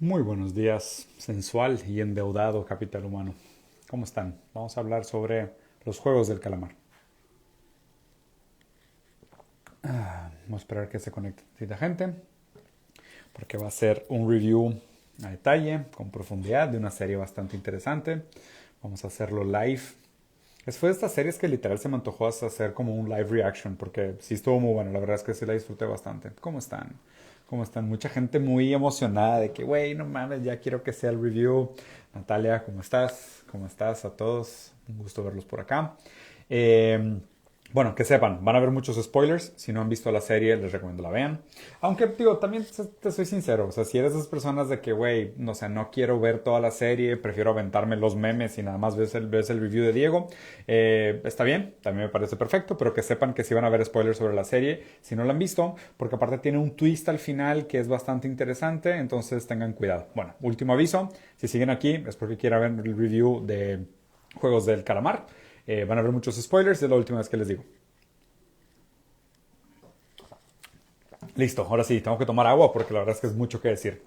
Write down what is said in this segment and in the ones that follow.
Muy buenos días, sensual y endeudado capital humano. ¿Cómo están? Vamos a hablar sobre los juegos del calamar. Vamos a esperar que se conecte la gente, porque va a ser un review a detalle, con profundidad, de una serie bastante interesante. Vamos a hacerlo live. Fue de estas series que literal se me antojó hasta hacer como un live reaction, porque sí estuvo muy bueno, la verdad es que sí la disfruté bastante. ¿Cómo están? ¿Cómo están? Mucha gente muy emocionada de que, güey, no mames, ya quiero que sea el review. Natalia, ¿cómo estás? ¿Cómo estás a todos? Un gusto verlos por acá. Eh, bueno, que sepan, van a haber muchos spoilers. Si no han visto la serie, les recomiendo la vean. Aunque, digo, también te soy sincero. O sea, si eres de esas personas de que, güey, no sé, no quiero ver toda la serie, prefiero aventarme los memes y nada más ves el review de Diego, está bien, también me parece perfecto, pero que sepan que sí van a haber spoilers sobre la serie si no la han visto, porque aparte tiene un twist al final que es bastante interesante, entonces tengan cuidado. Bueno, último aviso, si siguen aquí es porque quieren ver el review de Juegos del Calamar. Van a haber muchos spoilers, es la última vez que les digo. Listo, ahora sí, tengo que tomar agua porque la verdad es que es mucho que decir.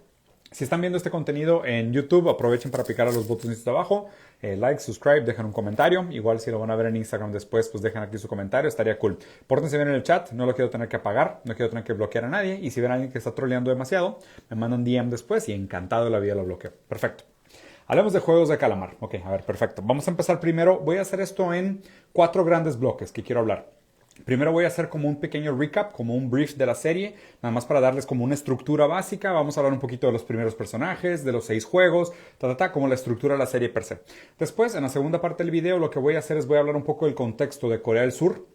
Si están viendo este contenido en YouTube, aprovechen para picar a los botones de abajo, like, subscribe, dejen un comentario. Igual si lo van a ver en Instagram después, pues dejen aquí su comentario, estaría cool. Pórtense bien en el chat, no lo quiero tener que apagar, no quiero tener que bloquear a nadie. Y si ven a alguien que está troleando demasiado, me mandan DM después y encantado de la vida lo bloqueo. Perfecto. Hablemos de juegos de calamar. Ok, a ver, perfecto. Vamos a empezar primero. Voy a hacer esto en cuatro grandes bloques que quiero hablar. Primero voy a hacer como un pequeño recap, como un brief de la serie, nada más para darles como una estructura básica. Vamos a hablar un poquito de los primeros personajes, de los 6 juegos, como la estructura de la serie per se. Después, en la segunda parte del video, lo que voy a hacer es voy a hablar un poco del contexto de Corea del Sur,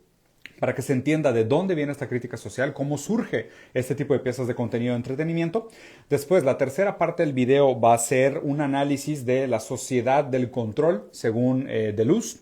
para que se entienda de dónde viene esta crítica social, cómo surge este tipo de piezas de contenido de entretenimiento. Después, la tercera parte del video va a ser un análisis de la sociedad del control, según Deleuze.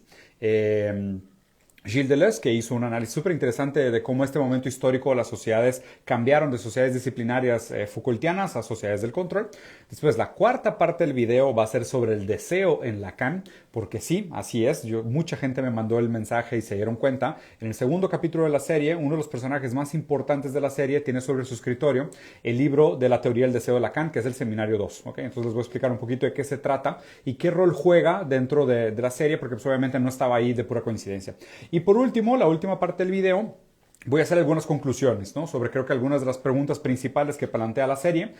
Gilles Deleuze, que hizo un análisis súper interesante de cómo este momento histórico las sociedades cambiaron de sociedades disciplinarias Foucaultianas a sociedades del control. Después, la cuarta parte del video va a ser sobre el deseo en Lacan, porque sí, así es. Mucha gente me mandó el mensaje y se dieron cuenta. En el segundo capítulo de la serie, uno de los personajes más importantes de la serie tiene sobre su escritorio el libro de la teoría del deseo de Lacan, que es el Seminario 2. ¿Okay? Entonces les voy a explicar un poquito de qué se trata y qué rol juega dentro de la serie, porque pues, obviamente no estaba ahí de pura coincidencia. Y por último, la última parte del video, voy a hacer algunas conclusiones, ¿no? Sobre creo que algunas de las preguntas principales que plantea la serie,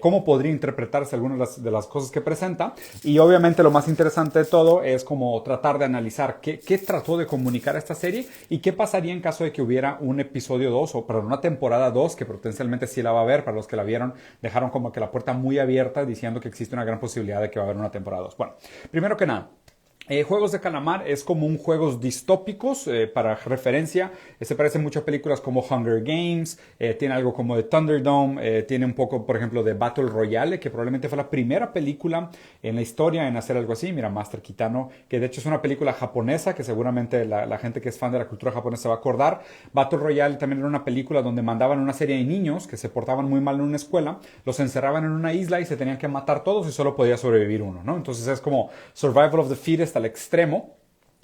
cómo podría interpretarse algunas de las cosas que presenta, y obviamente lo más interesante de todo es como tratar de analizar qué trató de comunicar esta serie y qué pasaría en caso de que hubiera un episodio 2 o perdón, una temporada 2 que potencialmente sí la va a haber. Para los que la vieron, dejaron como que la puerta muy abierta diciendo que existe una gran posibilidad de que va a haber una temporada 2. Bueno, primero que nada, Juegos de Calamar es como un juegos distópicos, para referencia. Se parece mucho a películas como Hunger Games, tiene algo como de Thunderdome, tiene un poco, por ejemplo, de Battle Royale, que probablemente fue la primera película en la historia en hacer algo así. Mira, Master Kitano, que de hecho es una película japonesa, que seguramente la gente que es fan de la cultura japonesa va a acordar. Battle Royale también era una película donde mandaban una serie de niños que se portaban muy mal en una escuela, los encerraban en una isla y se tenían que matar todos y solo podía sobrevivir uno, ¿no? Entonces es como Survival of the Fittest al extremo.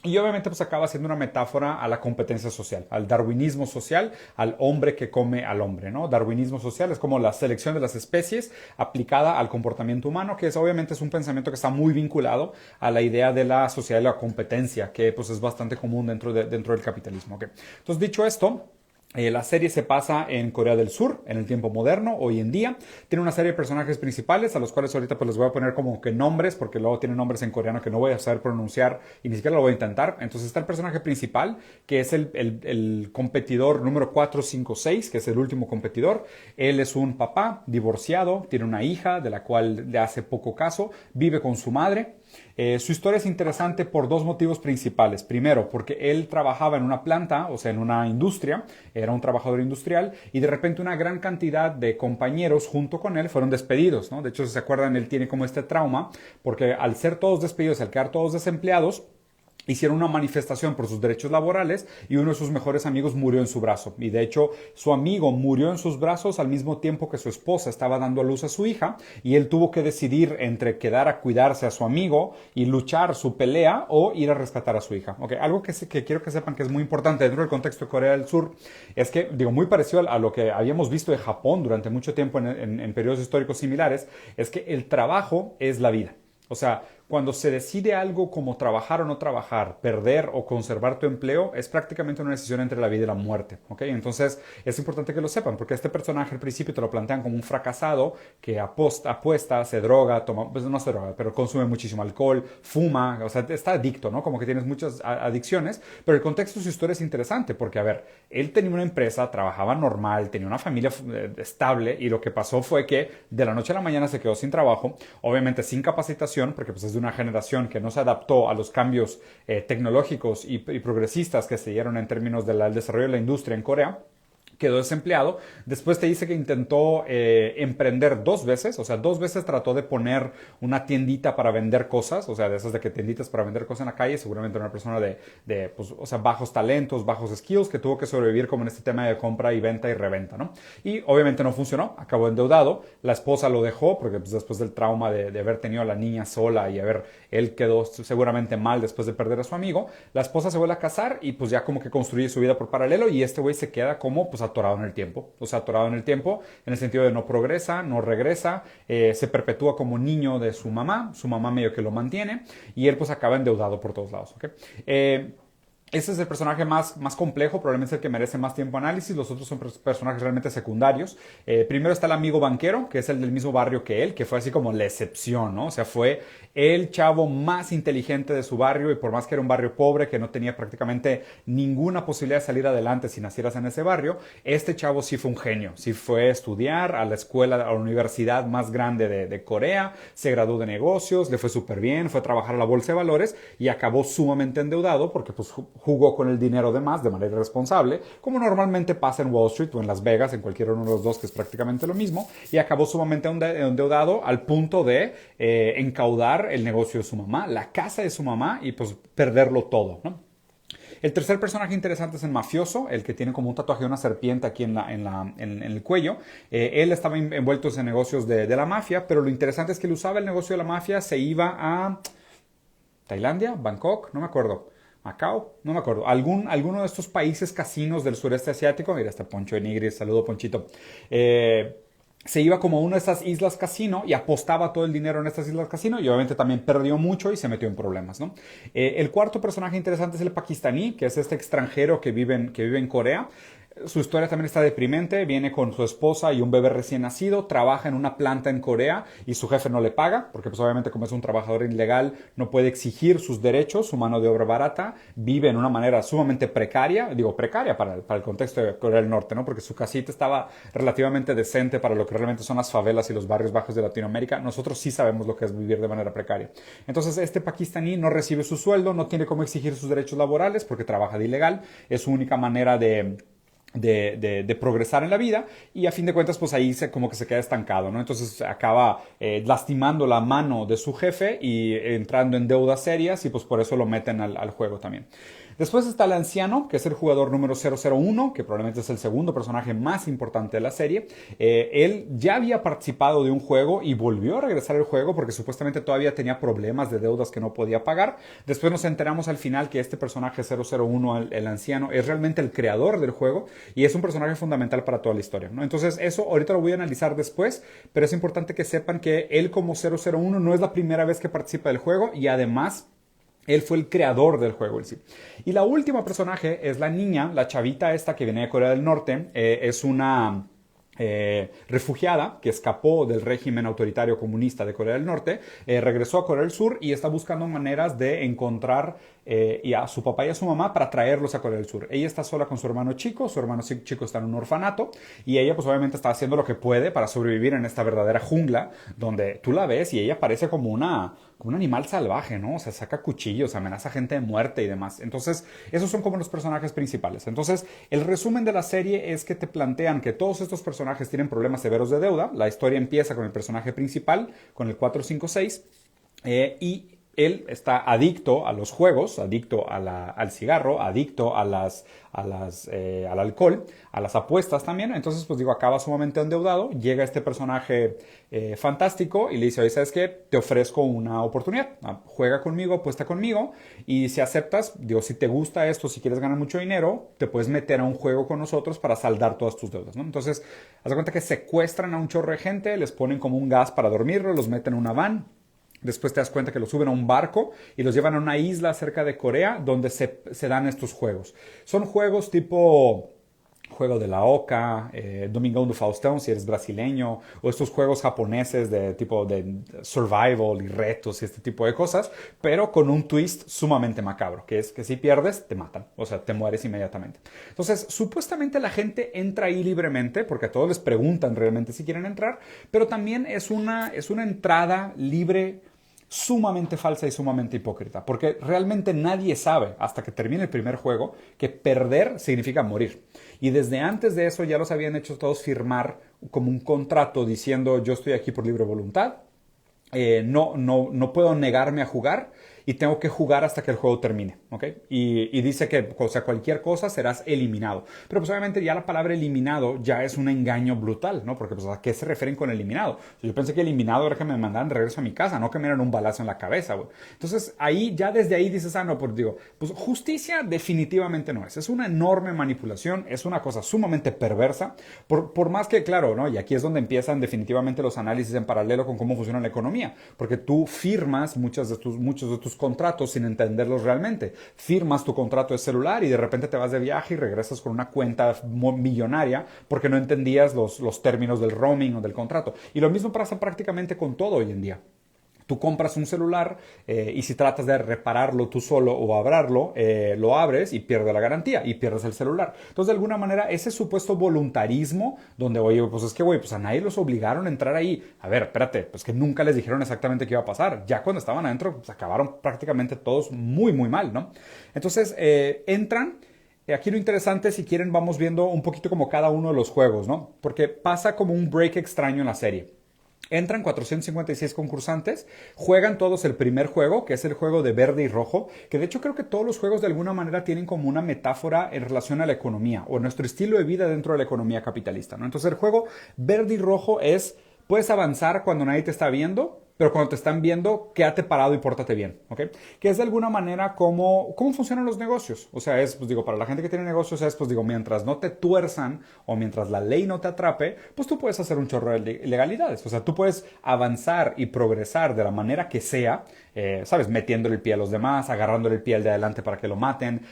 Y obviamente pues acaba siendo una metáfora a la competencia social, al darwinismo social, al hombre que come al hombre, ¿no? Darwinismo social es como la selección de las especies aplicada al comportamiento humano, que es obviamente es un pensamiento que está muy vinculado a la idea de la sociedad de la competencia, que pues es bastante común dentro del capitalismo. ¿Okay? Entonces, dicho esto, la serie se pasa en Corea del Sur, en el tiempo moderno, hoy en día. Tiene una serie de personajes principales, a los cuales ahorita pues les voy a poner como que nombres, porque luego tiene nombres en coreano que no voy a saber pronunciar y ni siquiera lo voy a intentar. Entonces está el personaje principal, que es el competidor número 456, que es el último competidor. Él es un papá divorciado, tiene una hija de la cual le hace poco caso, vive con su madre. Su historia es interesante por dos motivos principales. Primero, porque él trabajaba en una planta, o sea, en una industria, era un trabajador industrial, y de repente una gran cantidad de compañeros junto con él fueron despedidos, ¿no? De hecho, si se acuerdan, él tiene como este trauma, porque al ser todos despedidos, al quedar todos desempleados, hicieron una manifestación por sus derechos laborales y uno de sus mejores amigos murió en su brazo. Y de hecho, su amigo murió en sus brazos al mismo tiempo que su esposa estaba dando a luz a su hija y él tuvo que decidir entre quedar a cuidarse a su amigo y luchar su pelea o ir a rescatar a su hija. Okay, algo que quiero que sepan que es muy importante dentro del contexto de Corea del Sur es que, digo, muy parecido a lo que habíamos visto de Japón durante mucho tiempo en periodos históricos similares, es que el trabajo es la vida. O sea, cuando se decide algo como trabajar o no trabajar, perder o conservar tu empleo, es prácticamente una decisión entre la vida y la muerte, ¿ok? Entonces, es importante que lo sepan, porque este personaje al principio te lo plantean como un fracasado que apuesta, se droga, toma, pues no se droga, pero consume muchísimo alcohol, fuma, o sea, está adicto, ¿no? Como que tienes muchas adicciones, pero el contexto de su historia es interesante, porque, a ver, él tenía una empresa, trabajaba normal, tenía una familia estable, y lo que pasó fue que de la noche a la mañana se quedó sin trabajo, obviamente sin capacitación, porque pues es de una generación que no se adaptó a los cambios tecnológicos y progresistas que se dieron en términos del desarrollo de la industria en Corea. Quedó desempleado. Después te dice que intentó emprender 2 veces, o sea, 2 veces trató de poner una tiendita para vender cosas, o sea, de esas de que tienditas para vender cosas en la calle, seguramente una persona de pues, o sea, bajos talentos, bajos skills, que tuvo que sobrevivir como en este tema de compra y venta y reventa, ¿no? Y obviamente no funcionó, acabó endeudado, la esposa lo dejó, porque pues, después del trauma de haber tenido a la niña sola y él quedó seguramente mal después de perder a su amigo, la esposa se vuelve a casar y pues ya como que construye su vida por paralelo y este güey se queda como pues atorado en el tiempo, o sea, atorado en el tiempo en el sentido de no progresa, no regresa, se perpetúa como niño de su mamá medio que lo mantiene y él pues acaba endeudado por todos lados, ¿ok? Ese es el personaje más complejo, probablemente es el que merece más tiempo de análisis. Los otros son personajes realmente secundarios. Primero está el amigo banquero, que es el del mismo barrio que él, que fue así como la excepción, ¿no? O sea, fue el chavo más inteligente de su barrio y por más que era un barrio pobre, que no tenía prácticamente ninguna posibilidad de salir adelante si nacieras en ese barrio, este chavo sí fue un genio. Sí fue a estudiar a la escuela, a la universidad más grande de Corea, se graduó de negocios, le fue súper bien, fue a trabajar a la bolsa de valores y acabó sumamente endeudado porque pues jugó con el dinero de más de manera irresponsable, como normalmente pasa en Wall Street o en Las Vegas, en cualquiera uno de los dos, que es prácticamente lo mismo, y acabó sumamente endeudado al punto de encaudar el negocio de su mamá, la casa de su mamá y pues perderlo todo, ¿no? El tercer personaje interesante es el mafioso, el que tiene como un tatuaje de una serpiente aquí en el cuello. Él estaba envuelto en negocios de la mafia, pero lo interesante es que él usaba el negocio de la mafia, se iba a Tailandia, Bangkok, no me acuerdo. Macao, no me acuerdo, alguno de estos países casinos del sureste asiático, mira, está Poncho de Nigris, saludo Ponchito, se iba como a una de estas islas casino y apostaba todo el dinero en estas islas casino y obviamente también perdió mucho y se metió en problemas, ¿no? El cuarto personaje interesante es el pakistaní, que es este extranjero que vive en Corea. Su historia también está deprimente, viene con su esposa y un bebé recién nacido, trabaja en una planta en Corea y su jefe no le paga, porque pues obviamente como es un trabajador ilegal no puede exigir sus derechos, su mano de obra barata, vive en una manera sumamente precaria, digo precaria para el contexto de Corea del Norte, ¿no? Porque su casita estaba relativamente decente para lo que realmente son las favelas y los barrios bajos de Latinoamérica. Nosotros sí sabemos lo que es vivir de manera precaria. Entonces este pakistaní no recibe su sueldo, no tiene cómo exigir sus derechos laborales porque trabaja de ilegal, es su única manera de progresar en la vida y a fin de cuentas pues ahí como que se queda estancado, ¿no? Entonces acaba lastimando la mano de su jefe y entrando en deudas serias y pues por eso lo meten al juego también. Después está el anciano, que es el jugador número 001, que probablemente es el segundo personaje más importante de la serie. Él ya había participado de un juego y volvió a regresar al juego porque supuestamente todavía tenía problemas de deudas que no podía pagar. Después nos enteramos al final que este personaje 001, el anciano, es realmente el creador del juego y es un personaje fundamental para toda la historia, ¿no? Entonces eso ahorita lo voy a analizar después, pero es importante que sepan que él como 001 no es la primera vez que participa del juego y además él fue el creador del juego en sí. Y la última personaje es la niña, la chavita esta que viene de Corea del Norte. Es una refugiada que escapó del régimen autoritario comunista de Corea del Norte, regresó a Corea del Sur y está buscando maneras de encontrar y a su papá y a su mamá para traerlos a Corea del Sur. Ella está sola con su hermano chico está en un orfanato y ella pues obviamente está haciendo lo que puede para sobrevivir en esta verdadera jungla donde tú la ves y ella parece como un animal salvaje, ¿no? O sea, saca cuchillos, amenaza gente de muerte y demás. Entonces, esos son como los personajes principales. Entonces, el resumen de la serie es que te plantean que todos estos personajes tienen problemas severos de deuda. La historia empieza con el personaje principal, con el 456, y él está adicto a los juegos, adicto al cigarro, adicto al alcohol, a las apuestas también. Entonces, pues digo, acaba sumamente endeudado. Llega este personaje fantástico y le dice, oye, ¿sabes qué? Te ofrezco una oportunidad. Juega conmigo, apuesta conmigo. Y si aceptas, digo, si te gusta esto, si quieres ganar mucho dinero, te puedes meter a un juego con nosotros para saldar todas tus deudas, ¿no? Entonces, haz de cuenta que secuestran a un chorro de gente, les ponen como un gas para dormirlo, los meten en una van. Después te das cuenta que los suben a un barco y los llevan a una isla cerca de Corea donde se dan estos juegos. Son juegos tipo Juego de la Oca, Domingão do Faustão, si eres brasileño, o estos juegos japoneses de tipo de survival y retos y este tipo de cosas, pero con un twist sumamente macabro, que es que si pierdes, te matan, o sea, te mueres inmediatamente. Entonces, supuestamente la gente entra ahí libremente, porque a todos les preguntan realmente si quieren entrar, pero también es una entrada libre sumamente falsa y sumamente hipócrita, porque realmente nadie sabe hasta que termine el primer juego que perder significa morir. Y desde antes de eso ya los habían hecho todos firmar como un contrato diciendo yo estoy aquí por libre voluntad, no puedo negarme a jugar y tengo que jugar hasta que el juego termine, ¿ok? Y dice que, o sea, cualquier cosa serás eliminado. Pero pues obviamente ya la palabra eliminado ya es un engaño brutal, ¿no? Porque pues ¿a qué se refieren con eliminado? Yo pensé que eliminado era que me mandaran de regreso a mi casa, no que me dieran un balazo en la cabeza, güey. Entonces ahí, ya desde ahí dices, no, pues digo, pues justicia definitivamente no es. Es una enorme manipulación, es una cosa sumamente perversa, por más que, claro, ¿no? Y aquí es donde empiezan definitivamente los análisis en paralelo con cómo funciona la economía, porque tú firmas muchos de tus contratos sin entenderlos realmente. Firmas tu contrato de celular y de repente te vas de viaje y regresas con una cuenta millonaria porque no entendías los términos del roaming o del contrato. Y lo mismo pasa prácticamente con todo hoy en día. Tú compras un celular y si tratas de repararlo tú solo o abrirlo, lo abres y pierdes la garantía y pierdes el celular. Entonces, de alguna manera, ese supuesto voluntarismo donde, oye, pues es que, güey, pues a nadie los obligaron a entrar ahí. A ver, espérate, pues que nunca les dijeron exactamente qué iba a pasar. Ya cuando estaban adentro, pues acabaron prácticamente todos muy, muy mal, ¿no? Entonces, entran. Aquí lo interesante, si quieren, vamos viendo un poquito como cada uno de los juegos, ¿no? Porque pasa como un break extraño en la serie. Entran 456 concursantes, juegan todos el primer juego, que es el juego de verde y rojo, que de hecho creo que todos los juegos de alguna manera tienen como una metáfora en relación a la economía o nuestro estilo de vida dentro de la economía capitalista, ¿no? Entonces el juego verde y rojo es, puedes avanzar cuando nadie te está viendo, pero cuando te están viendo, quédate parado y pórtate bien, ¿ok? Que es de alguna manera cómo funcionan los negocios. O sea, es, pues digo, para la gente que tiene negocios es, pues digo, mientras no te tuerzan o mientras la ley no te atrape, pues tú puedes hacer un chorro de ilegalidades. O sea, tú puedes avanzar y progresar de la manera que sea, ¿sabes? Metiéndole el pie a los demás, agarrándole el pie al de adelante para que lo maten,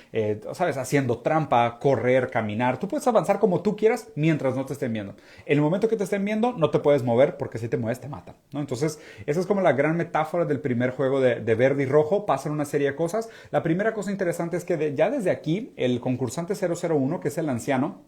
¿sabes? Haciendo trampa, correr, caminar. Tú puedes avanzar como tú quieras mientras no te estén viendo. En el momento que te estén viendo, no te puedes mover porque si te mueves te matan, ¿no? Entonces, esa es como la gran metáfora del primer juego de verde y rojo. Pasan una serie de cosas. La primera cosa interesante es que ya desde aquí, el concursante 001, que es el anciano,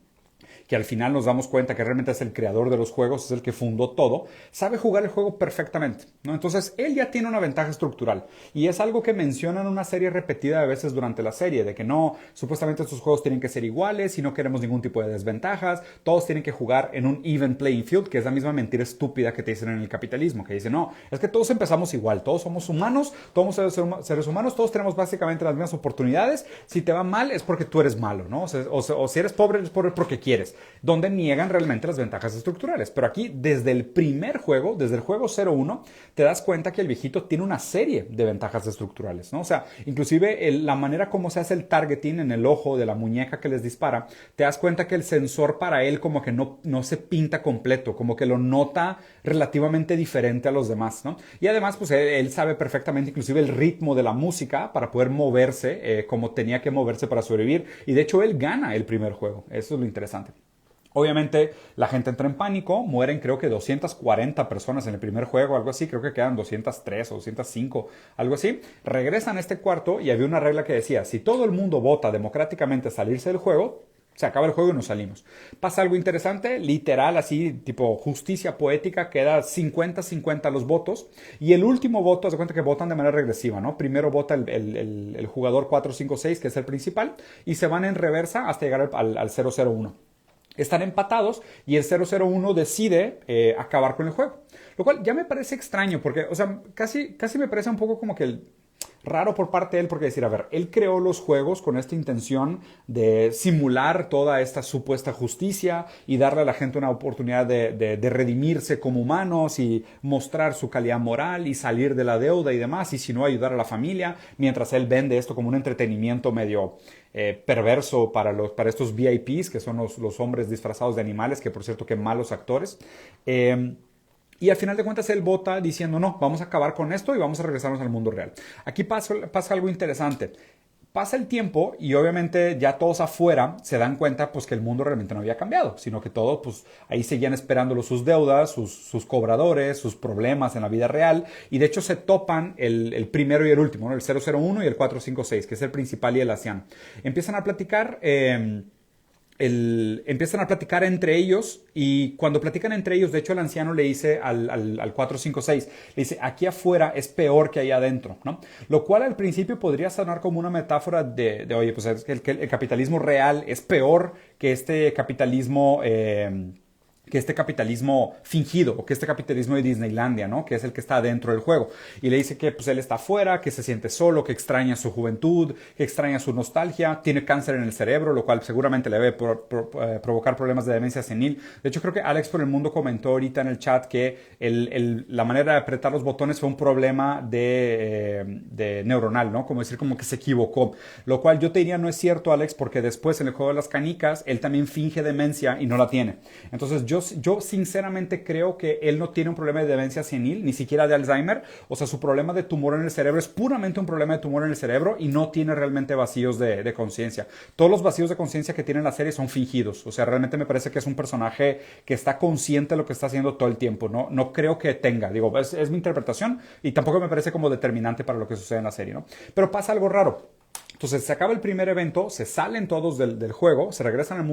que al final nos damos cuenta que realmente es el creador de los juegos, es el que fundó todo, sabe jugar el juego perfectamente, ¿no? Entonces, él ya tiene una ventaja estructural. Y es algo que mencionan una serie repetida de veces durante la serie, de que no, supuestamente estos juegos tienen que ser iguales y no queremos ningún tipo de desventajas, todos tienen que jugar en un even playing field, que es la misma mentira estúpida que te dicen en el capitalismo, que dicen, no, es que todos empezamos igual, todos somos humanos, todos somos seres humanos, todos tenemos básicamente las mismas oportunidades, si te va mal es porque tú eres malo, ¿no? O si eres pobre porque quieres, donde niegan realmente las ventajas estructurales. Pero aquí, desde el primer juego, desde el juego 01, te das cuenta que el viejito tiene una serie de ventajas estructurales, ¿no? O sea, inclusive la manera como se hace el targeting en el ojo de la muñeca que les dispara, te das cuenta que el sensor para él como que no se pinta completo, como que lo nota relativamente diferente a los demás, ¿no? Y además, pues él sabe perfectamente inclusive el ritmo de la música para poder moverse como tenía que moverse para sobrevivir. Y de hecho, él gana el primer juego. Eso es lo interesante. Obviamente la gente entra en pánico, mueren creo que 240 personas en el primer juego, algo así, creo que quedan 203 o 205, algo así. Regresan a este cuarto y había una regla que decía, si todo el mundo vota democráticamente salirse del juego, se acaba el juego y nos salimos. Pasa algo interesante, literal, así, tipo justicia poética, queda 50-50 los votos. Y el último voto, haz de cuenta que votan de manera regresiva, ¿no? Primero vota el jugador 456, que es el principal, y se van en reversa hasta llegar al 001. Están empatados y el 001 decide acabar con el juego. Lo cual ya me parece extraño porque, o sea, casi me parece un poco como que Raro por parte de él porque decir, a ver, él creó los juegos con esta intención de simular toda esta supuesta justicia y darle a la gente una oportunidad de redimirse como humanos y mostrar su calidad moral y salir de la deuda y demás, y si no, ayudar a la familia, mientras él vende esto como un entretenimiento medio perverso para estos VIPs, que son los hombres disfrazados de animales, que por cierto, que malos actores. Y al final de cuentas él vota diciendo, no, vamos a acabar con esto y vamos a regresarnos al mundo real. Aquí pasa algo interesante. Pasa el tiempo y obviamente ya todos afuera se dan cuenta pues que el mundo realmente no había cambiado, sino que todos pues ahí seguían esperándolo sus deudas, sus cobradores, sus problemas en la vida real, y de hecho se topan el primero y el último, ¿no? El 001 y el 456, que es el principal y el anciano. Empiezan a platicar... empiezan a platicar entre ellos, y cuando platican entre ellos, de hecho el anciano le dice al 456, le dice, aquí afuera es peor que ahí adentro, ¿no? Lo cual al principio podría sonar como una metáfora oye, pues es que el capitalismo real es peor que este capitalismo... que este capitalismo fingido, o que este capitalismo de Disneylandia, ¿no? Que es el que está dentro del juego. Y le dice que pues él está afuera, que se siente solo, que extraña su juventud, que extraña su nostalgia, tiene cáncer en el cerebro, lo cual seguramente le debe provocar problemas de demencia senil. De hecho, creo que Alex por el Mundo comentó ahorita en el chat que la manera de apretar los botones fue un problema de neuronal, ¿no? Como decir, como que se equivocó. Lo cual yo te diría no es cierto, Alex, porque después en el juego de las canicas, él también finge demencia y no la tiene. Entonces yo sinceramente creo que él no tiene un problema de demencia senil, ni siquiera de Alzheimer. O sea, su problema de tumor en el cerebro es puramente un problema de tumor en el cerebro y no tiene realmente vacíos de conciencia. Todos los vacíos de conciencia que tiene la serie son fingidos. O sea, realmente me parece que es un personaje que está consciente de lo que está haciendo todo el tiempo. No creo que tenga, digo, es mi interpretación y tampoco me parece como determinante para lo que sucede en la serie, ¿no? Pero pasa algo raro. Entonces se acaba el primer evento, se salen todos del juego, se regresan al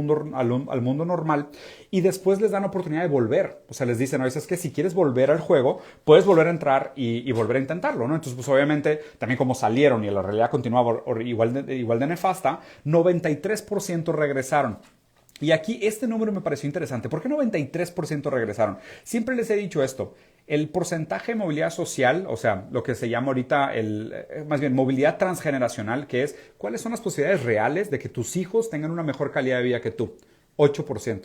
mundo normal y después les dan oportunidad de volver. O sea, les dicen, no, es que si quieres volver al juego, puedes volver a entrar y volver a intentarlo, ¿no? Entonces, pues obviamente, también como salieron y la realidad continuaba igual de nefasta, 93% regresaron. Y aquí este número me pareció interesante. ¿Por qué 93% regresaron? Siempre les he dicho esto. El porcentaje de movilidad social, o sea, lo que se llama ahorita, más bien movilidad transgeneracional, que es cuáles son las posibilidades reales de que tus hijos tengan una mejor calidad de vida que tú. 8%.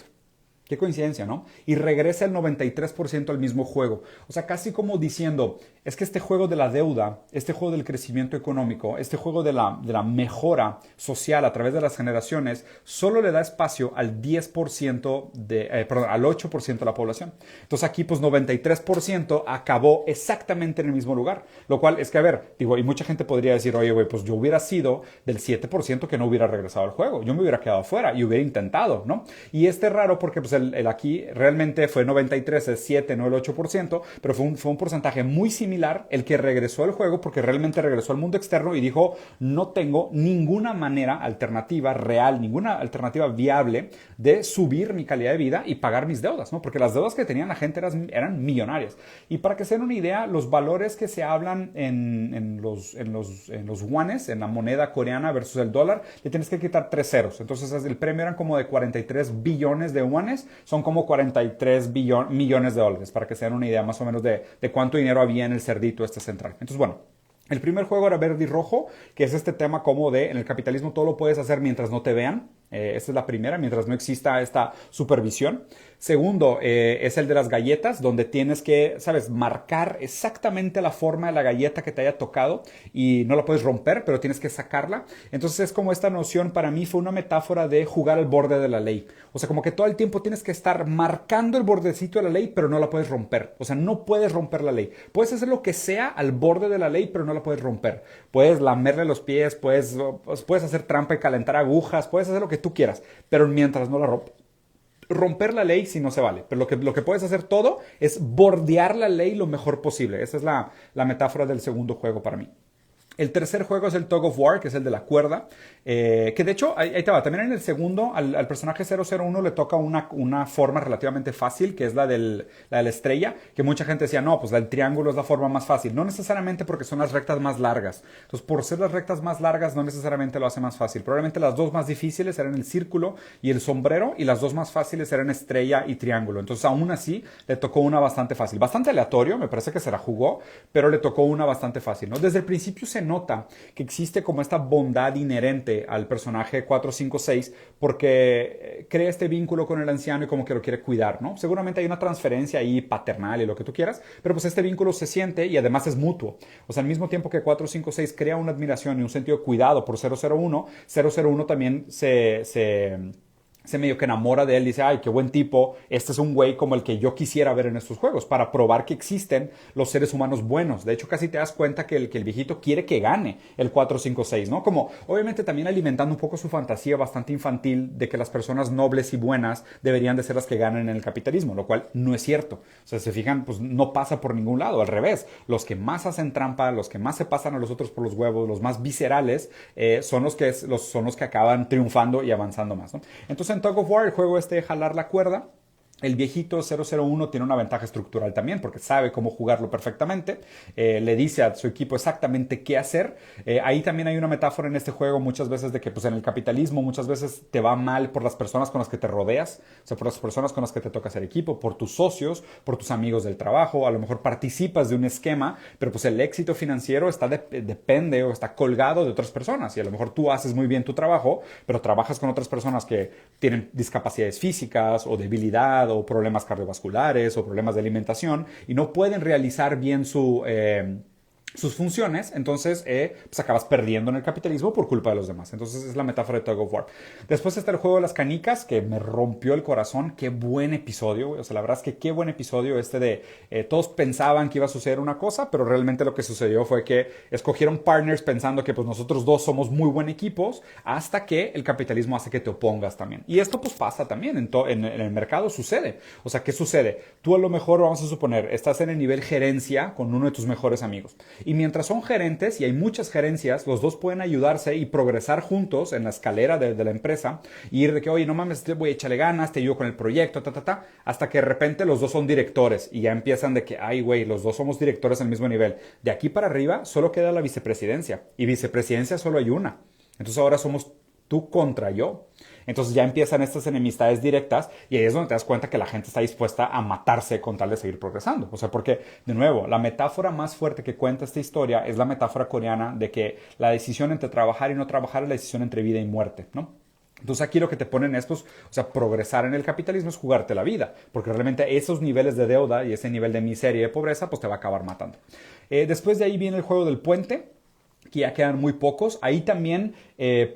Qué coincidencia, ¿no? Y regresa el 93% al mismo juego. O sea, casi como diciendo, es que este juego de la deuda, este juego del crecimiento económico, este juego de la mejora social a través de las generaciones, solo le da espacio al 10% al 8% de la población. Entonces aquí, pues 93% acabó exactamente en el mismo lugar. Lo cual es que, a ver, digo, y mucha gente podría decir, oye, güey, pues yo hubiera sido del 7% que no hubiera regresado al juego. Yo me hubiera quedado afuera y hubiera intentado, ¿no? Y es raro porque, pues, el aquí realmente fue 93, el 7, no el 8%, pero fue un porcentaje muy similar el que regresó al juego porque realmente regresó al mundo externo y dijo, no tengo ninguna manera alternativa real, ninguna alternativa viable de subir mi calidad de vida y pagar mis deudas, ¿no? Porque las deudas que tenía la gente eran millonarias. Y para que se den una idea, los valores que se hablan en los wones, en la moneda coreana versus el dólar, le tienes que quitar 3 ceros. Entonces el premio eran como de 43 billones de wones, son como 43 millones de dólares, para que se den una idea más o menos de cuánto dinero había en el cerdito este central. Entonces, bueno, el primer juego era verde y rojo, que es este tema como de en el capitalismo todo lo puedes hacer mientras no te vean. Esta es la primera, mientras no exista esta supervisión. Segundo, es el de las galletas, donde tienes que, ¿sabes?, marcar exactamente la forma de la galleta que te haya tocado y no la puedes romper, pero tienes que sacarla. Entonces es como esta noción, para mí fue una metáfora de jugar al borde de la ley. O sea, como que todo el tiempo tienes que estar marcando el bordecito de la ley, pero no la puedes romper. O sea, no puedes romper la ley. Puedes hacer lo que sea al borde de la ley, pero no la puedes romper. Puedes lamerle los pies, puedes hacer trampa y calentar agujas, puedes hacer lo que tú quieras, pero mientras no la rompas. Romper la ley si no se vale, pero lo que puedes hacer todo es bordear la ley lo mejor posible. Esa es la metáfora del segundo juego para mí. El tercer juego es el Tug of War, que es el de la cuerda, que de hecho, ahí te va, también en el segundo al personaje 001 le toca una forma relativamente fácil, que es la de la estrella, que mucha gente decía, no, pues el triángulo es la forma más fácil. No necesariamente, porque son las rectas más largas. Entonces, por ser las rectas más largas, no necesariamente lo hace más fácil. Probablemente las dos más difíciles eran el círculo y el sombrero, y las dos más fáciles eran estrella y triángulo. Entonces, aún así, le tocó una bastante fácil. Bastante aleatorio, me parece que se la jugó, pero le tocó una bastante fácil, ¿no? Desde el principio se nota que existe como esta bondad inherente al personaje 456 porque crea este vínculo con el anciano y como que lo quiere cuidar, ¿no? Seguramente hay una transferencia ahí paternal y lo que tú quieras, pero pues este vínculo se siente y además es mutuo. O sea, al mismo tiempo que 456 crea una admiración y un sentido de cuidado por 001, 001 también se medio que enamora de él, dice, ay, qué buen tipo, este es un güey como el que yo quisiera ver en estos juegos, para probar que existen los seres humanos buenos. De hecho, casi te das cuenta que el viejito quiere que gane el 456, ¿no? Como, obviamente también alimentando un poco su fantasía bastante infantil de que las personas nobles y buenas deberían de ser las que ganen en el capitalismo, lo cual no es cierto. O sea, se fijan, pues no pasa por ningún lado, al revés. Los que más hacen trampa, los que más se pasan a los otros por los huevos, los más viscerales, son los que acaban triunfando y avanzando más, ¿no? Entonces, en Tug of War, el juego de jalar la cuerda, el viejito 001 tiene una ventaja estructural también porque sabe cómo jugarlo perfectamente, le dice a su equipo exactamente qué hacer. Ahí también hay una metáfora en este juego muchas veces de que pues en el capitalismo muchas veces te va mal por las personas con las que te rodeas, o sea, por las personas con las que te toca hacer equipo, por tus socios, por tus amigos del trabajo, a lo mejor participas de un esquema, pero pues el éxito financiero depende o está colgado de otras personas y a lo mejor tú haces muy bien tu trabajo, pero trabajas con otras personas que tienen discapacidades físicas o debilidad o problemas cardiovasculares o problemas de alimentación y no pueden realizar bien sus funciones, entonces pues acabas perdiendo en el capitalismo por culpa de los demás. Entonces es la metáfora de Tug of War. Después está el juego de las canicas, que me rompió el corazón. Qué buen episodio, o sea, la verdad es que qué buen episodio todos pensaban que iba a suceder una cosa, pero realmente lo que sucedió fue que escogieron partners pensando que pues nosotros dos somos muy buen equipos, hasta que el capitalismo hace que te opongas también. Y esto pues pasa también, en el mercado sucede. O sea, ¿qué sucede? Tú a lo mejor, vamos a suponer, estás en el nivel gerencia con uno de tus mejores amigos. Y mientras son gerentes, y hay muchas gerencias, los dos pueden ayudarse y progresar juntos en la escalera de la empresa, y ir de que, oye, no mames, voy a echarle ganas, te ayudo con el proyecto, hasta que de repente los dos son directores, y ya empiezan de que, ay, güey, los dos somos directores al mismo nivel. De aquí para arriba solo queda la vicepresidencia, y vicepresidencia solo hay una. Entonces ahora somos tú contra yo. Entonces ya empiezan estas enemistades directas y ahí es donde te das cuenta que la gente está dispuesta a matarse con tal de seguir progresando. O sea, porque, de nuevo, la metáfora más fuerte que cuenta esta historia es la metáfora coreana de que la decisión entre trabajar y no trabajar es la decisión entre vida y muerte, ¿no? Entonces aquí lo que te ponen es, pues, o sea, progresar en el capitalismo es jugarte la vida, porque realmente esos niveles de deuda y ese nivel de miseria y de pobreza, pues te va a acabar matando. Después de ahí viene el juego del puente, que ya quedan muy pocos. Ahí también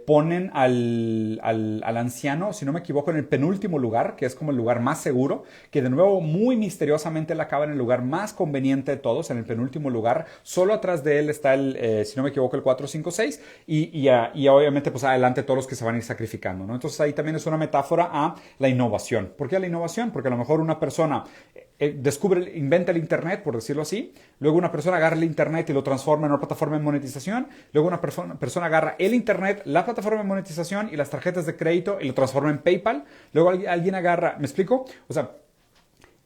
ponen al anciano, si no me equivoco, en el penúltimo lugar, que es como el lugar más seguro, que de nuevo muy misteriosamente él acaba en el lugar más conveniente de todos, en el penúltimo lugar. Solo atrás de él está si no me equivoco, el 456 y obviamente pues adelante todos los que se van a ir sacrificando, ¿no? Entonces ahí también es una metáfora a la innovación. ¿Por qué a la innovación? Porque a lo mejor una persona inventa el Internet, por decirlo así, luego una persona agarra el Internet y lo transforma en una plataforma de monetización, luego una persona agarra el Internet, la plataforma de monetización y las tarjetas de crédito y lo transforma en PayPal, luego alguien agarra, ¿me explico? O sea,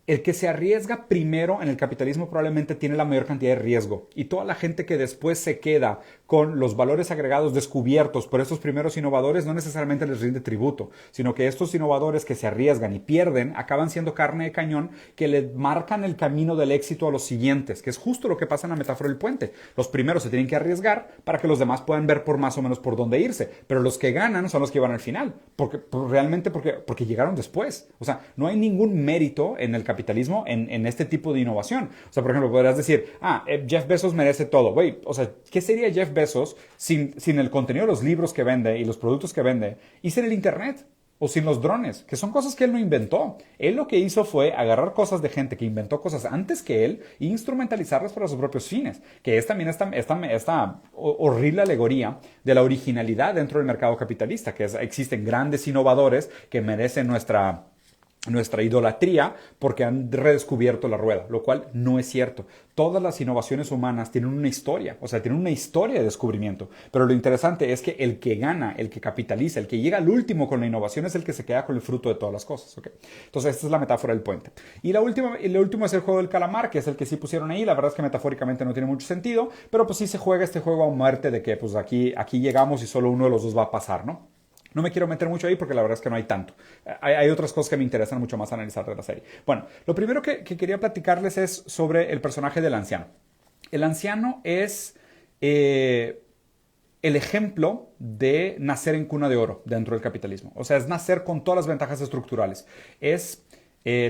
el que se arriesga primero en el capitalismo probablemente tiene la mayor cantidad de riesgo y toda la gente que después se queda con los valores agregados descubiertos por estos primeros innovadores no necesariamente les rinde tributo, sino que estos innovadores que se arriesgan y pierden acaban siendo carne de cañón que le marcan el camino del éxito a los siguientes, que es justo lo que pasa en la metáfora del puente. Los primeros se tienen que arriesgar para que los demás puedan ver por más o menos por dónde irse, pero los que ganan son los que van al final, porque llegaron después. O sea, no hay ningún mérito en el capitalismo en este tipo de innovación. O sea, por ejemplo, podrás decir, Jeff Bezos merece todo. Güey, o sea, ¿qué sería Jeff Bezos sin el contenido de los libros que vende y los productos que vende y sin el Internet? O sin los drones, que son cosas que él no inventó. Él lo que hizo fue agarrar cosas de gente que inventó cosas antes que él e instrumentalizarlas para sus propios fines, que es también esta horrible alegoría de la originalidad dentro del mercado capitalista, que existen grandes innovadores que merecen nuestra idolatría porque han redescubierto la rueda, lo cual no es cierto. Todas las innovaciones humanas tienen una historia, o sea, tienen una historia de descubrimiento, pero lo interesante es que el que gana, el que capitaliza, el que llega al último con la innovación es el que se queda con el fruto de todas las cosas, ¿ok? Entonces, esta es la metáfora del puente. Y lo último es el juego del calamar, que es el que sí pusieron ahí. La verdad es que metafóricamente no tiene mucho sentido, pero pues sí se juega este juego a muerte de que pues aquí llegamos y solo uno de los dos va a pasar, ¿no? No me quiero meter mucho ahí porque la verdad es que no hay tanto. Hay otras cosas que me interesan mucho más analizar de la serie. Bueno, lo primero que quería platicarles es sobre el personaje del anciano. El anciano es eh, el ejemplo de nacer en cuna de oro dentro del capitalismo. O sea, es nacer con todas las ventajas estructurales. Es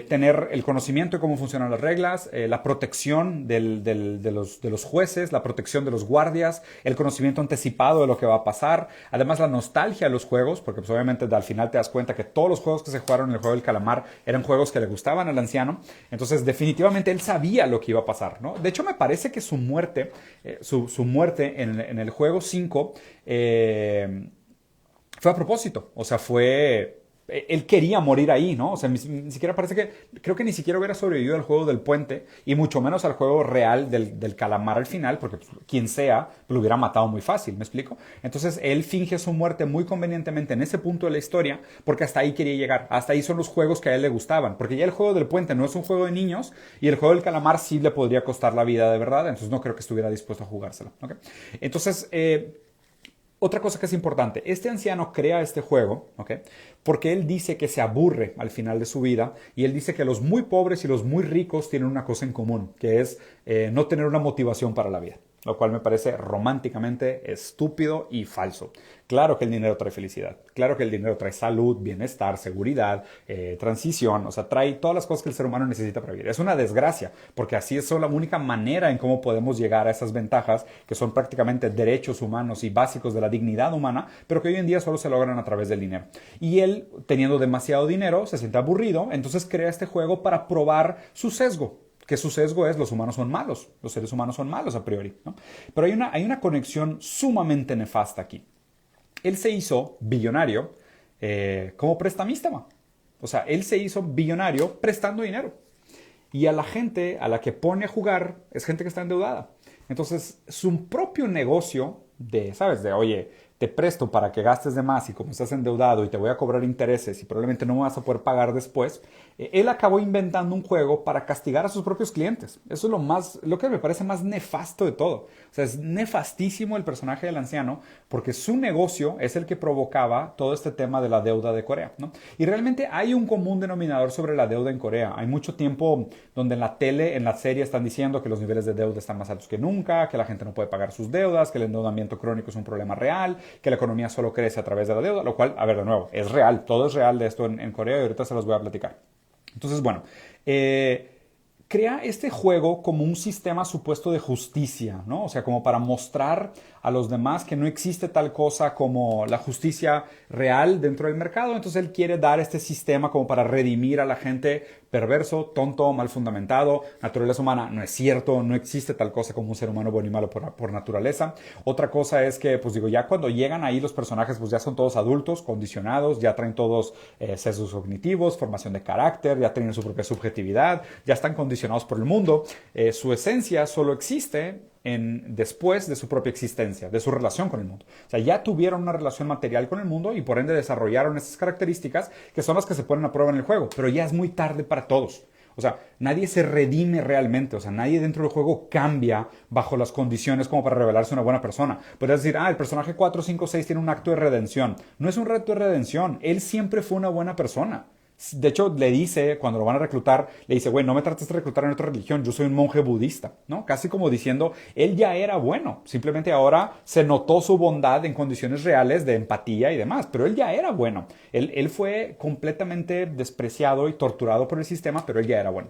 tener el conocimiento de cómo funcionan las reglas, la protección de los jueces, la protección de los guardias, el conocimiento anticipado de lo que va a pasar, además la nostalgia de los juegos, porque pues, obviamente al final te das cuenta que todos los juegos que se jugaron en el juego del calamar eran juegos que le gustaban al anciano, entonces definitivamente él sabía lo que iba a pasar, ¿no? De hecho me parece que su muerte, su muerte en el juego 5 fue a propósito, o sea, fue él quería morir ahí, ¿no? O sea, ni siquiera parece que, creo que ni siquiera hubiera sobrevivido al juego del puente y mucho menos al juego real del calamar al final, porque pues, quien sea lo hubiera matado muy fácil, ¿me explico? Entonces él finge su muerte muy convenientemente en ese punto de la historia porque hasta ahí quería llegar, hasta ahí son los juegos que a él le gustaban, porque ya el juego del puente no es un juego de niños y el juego del calamar sí le podría costar la vida de verdad, entonces no creo que estuviera dispuesto a jugárselo, ¿ok? Entonces, otra cosa que es importante, este anciano crea este juego, ¿ok? Porque él dice que se aburre al final de su vida y él dice que los muy pobres y los muy ricos tienen una cosa en común, que es no tener una motivación para la vida, lo cual me parece románticamente estúpido y falso. Claro que el dinero trae felicidad, claro que el dinero trae salud, bienestar, seguridad, transición, o sea, trae todas las cosas que el ser humano necesita para vivir. Es una desgracia, porque así es la única manera en cómo podemos llegar a esas ventajas que son prácticamente derechos humanos y básicos de la dignidad humana, pero que hoy en día solo se logran a través del dinero. Y él, teniendo demasiado dinero, se siente aburrido, entonces crea este juego para probar su sesgo, que su sesgo es los humanos son malos, los seres humanos son malos a priori, ¿no? Pero hay una conexión sumamente nefasta aquí. Él se hizo billonario como prestamista. O sea, él se hizo billonario prestando dinero. Y a la gente a la que pone a jugar es gente que está endeudada. Entonces, su propio negocio de, ¿sabes? De, oye, te presto para que gastes de más y como estás endeudado y te voy a cobrar intereses y probablemente no me vas a poder pagar después, él acabó inventando un juego para castigar a sus propios clientes. Eso es lo que me parece más nefasto de todo. O sea, es nefastísimo el personaje del anciano porque su negocio es el que provocaba todo este tema de la deuda de Corea, ¿no? Y realmente hay un común denominador sobre la deuda en Corea. Hay mucho tiempo donde en la tele, en la serie están diciendo que los niveles de deuda están más altos que nunca, que la gente no puede pagar sus deudas, que el endeudamiento crónico es un problema real, que la economía solo crece a través de la deuda, lo cual, a ver, de nuevo, es real, todo es real de esto en Corea y ahorita se los voy a platicar. Entonces, bueno, crea este juego como un sistema supuesto de justicia, ¿no? O sea, como para mostrar a los demás que no existe tal cosa como la justicia real dentro del mercado. Entonces él quiere dar este sistema como para redimir a la gente perverso, tonto, mal fundamentado, naturaleza humana. No es cierto, no existe tal cosa como un ser humano bueno y malo por naturaleza. Otra cosa es que, pues digo, ya cuando llegan ahí los personajes, pues ya son todos adultos, condicionados, ya traen todos sesgos cognitivos, formación de carácter, ya tienen su propia subjetividad, ya están condicionados por el mundo. Su esencia solo existe después de su propia existencia, de su relación con el mundo. O sea, ya tuvieron una relación material con el mundo y por ende desarrollaron esas características que son las que se ponen a prueba en el juego, pero ya es muy tarde para todos. O sea, nadie se redime realmente, o sea, nadie dentro del juego cambia bajo las condiciones como para revelarse una buena persona. Podrías decir, el personaje 4, 5, 6 tiene un acto de redención. No es un acto de redención, él siempre fue una buena persona. De hecho, le dice, cuando lo van a reclutar, le dice, güey, no me trates de reclutar en otra religión, yo soy un monje budista, ¿no? Casi como diciendo, él ya era bueno, simplemente ahora se notó su bondad en condiciones reales de empatía y demás, pero él ya era bueno. Él fue completamente despreciado y torturado por el sistema, pero él ya era bueno.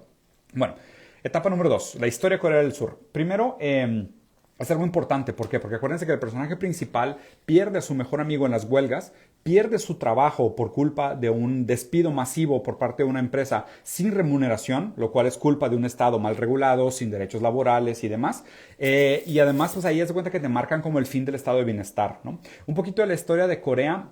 Bueno, etapa número 2, la historia de Corea del Sur. Primero, es algo importante, ¿por qué? Porque acuérdense que el personaje principal pierde a su mejor amigo en las huelgas, pierde su trabajo por culpa de un despido masivo por parte de una empresa sin remuneración, lo cual es culpa de un Estado mal regulado, sin derechos laborales y demás. Y además, pues ahí es de cuenta que te marcan como el fin del estado de bienestar, ¿no? Un poquito de la historia de Corea.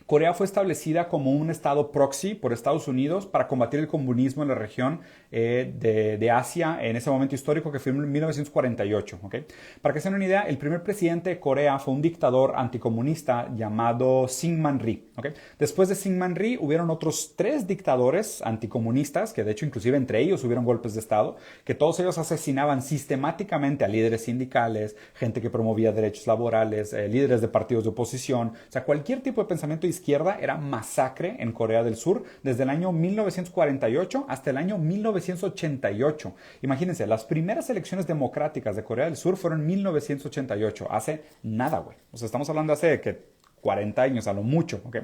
Corea fue establecida como un estado proxy por Estados Unidos para combatir el comunismo en la región de Asia en ese momento histórico que fue en 1948. ¿Okay? Para que se den una idea, el primer presidente de Corea fue un dictador anticomunista llamado Syngman Rhee. ¿Okay? Después de Syngman Rhee hubieron otros 3 dictadores anticomunistas, que de hecho inclusive entre ellos hubieron golpes de estado, que todos ellos asesinaban sistemáticamente a líderes sindicales, gente que promovía derechos laborales, líderes de partidos de oposición, o sea, cualquier tipo de pensamiento izquierda era masacre en Corea del Sur desde el año 1948 hasta el año 1988. Imagínense, las primeras elecciones democráticas de Corea del Sur fueron en 1988, hace nada, güey. O sea, estamos hablando de hace 40 años a lo mucho, ¿ok?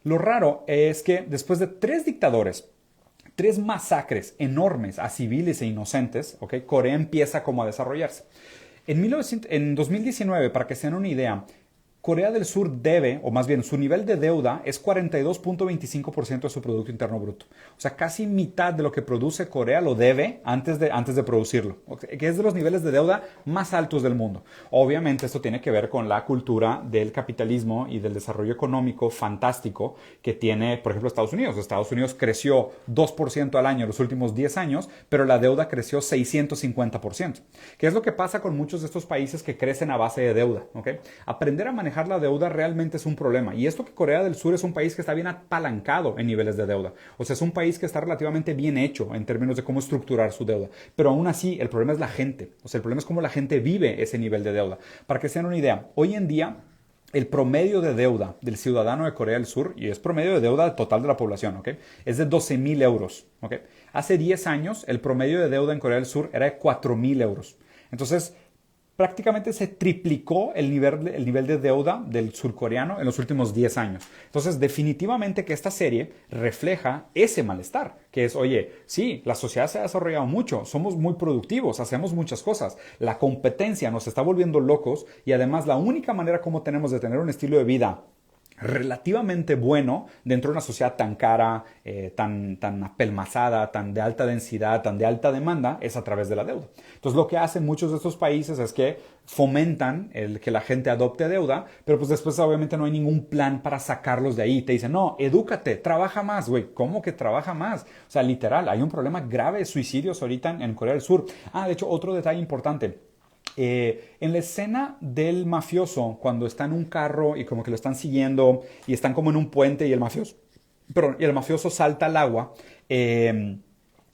Lo raro es que después de 3 dictadores, 3 masacres enormes a civiles e inocentes, ¿ok? Corea empieza como a desarrollarse. En 2019, para que se den una idea, Corea del Sur debe, o más bien su nivel de deuda es 42.25% de su Producto Interno Bruto. O sea, casi mitad de lo que produce Corea lo debe antes de producirlo, que es de los niveles de deuda más altos del mundo. Obviamente esto tiene que ver con la cultura del capitalismo y del desarrollo económico fantástico que tiene, por ejemplo, Estados Unidos. Estados Unidos creció 2% al año en los últimos 10 años, pero la deuda creció 650%. ¿Qué es lo que pasa con muchos de estos países que crecen a base de deuda? ¿Okay? Aprender a manejar la deuda realmente es un problema. Y esto que Corea del Sur es un país que está bien apalancado en niveles de deuda. O sea, es un país que está relativamente bien hecho en términos de cómo estructurar su deuda. Pero aún así, el problema es la gente. O sea, el problema es cómo la gente vive ese nivel de deuda. Para que se den una idea, hoy en día el promedio de deuda del ciudadano de Corea del Sur, y es promedio de deuda total de la población, ¿ok? Es de 12.000 euros, ¿ok? Hace 10 años, el promedio de deuda en Corea del Sur era de 4.000 euros. Entonces, prácticamente se triplicó el nivel de deuda del surcoreano en los últimos 10 años. Entonces, definitivamente que esta serie refleja ese malestar, que es, oye, sí, la sociedad se ha desarrollado mucho, somos muy productivos, hacemos muchas cosas, la competencia nos está volviendo locos y además la única manera como tenemos de tener un estilo de vida relativamente bueno dentro de una sociedad tan cara, tan apelmazada, tan de alta densidad, tan de alta demanda, es a través de la deuda. Entonces lo que hacen muchos de estos países es que fomentan el que la gente adopte deuda, pero pues después obviamente no hay ningún plan para sacarlos de ahí. Te dicen, no, edúcate, trabaja más, güey. ¿Cómo que trabaja más? O sea, literal, hay un problema grave de suicidios ahorita en Corea del Sur. De hecho, otro detalle importante. En la escena del mafioso, cuando está en un carro y como que lo están siguiendo y están como en un puente y el mafioso salta al agua,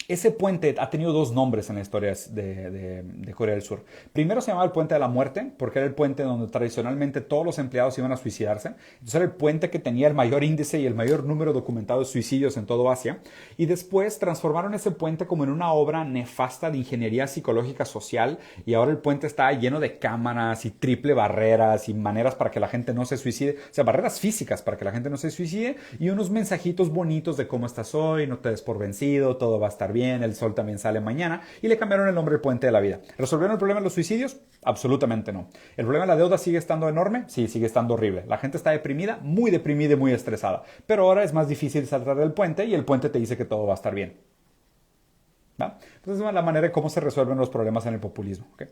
ese puente ha tenido 2 nombres en la historia de Corea del Sur. Primero se llamaba el Puente de la Muerte, porque era el puente donde tradicionalmente todos los empleados iban a suicidarse. Entonces era el puente que tenía el mayor índice y el mayor número documentado de suicidios en todo Asia. Y después transformaron ese puente como en una obra nefasta de ingeniería psicológica social. Y ahora el puente está lleno de cámaras y triple barreras y maneras para que la gente no se suicide. O sea, barreras físicas para que la gente no se suicide y unos mensajitos bonitos de cómo estás hoy, no te des por vencido, todo va a estar bien, el sol también sale mañana, y le cambiaron el nombre del Puente de la Vida. ¿Resolvieron el problema de los suicidios? Absolutamente no. ¿El problema de la deuda sigue estando enorme? Sí, sigue estando horrible. La gente está deprimida y muy estresada. Pero ahora es más difícil saltar del puente y el puente te dice que todo va a estar bien. ¿Va? Entonces es la manera de cómo se resuelven los problemas en el populismo. ¿Okay?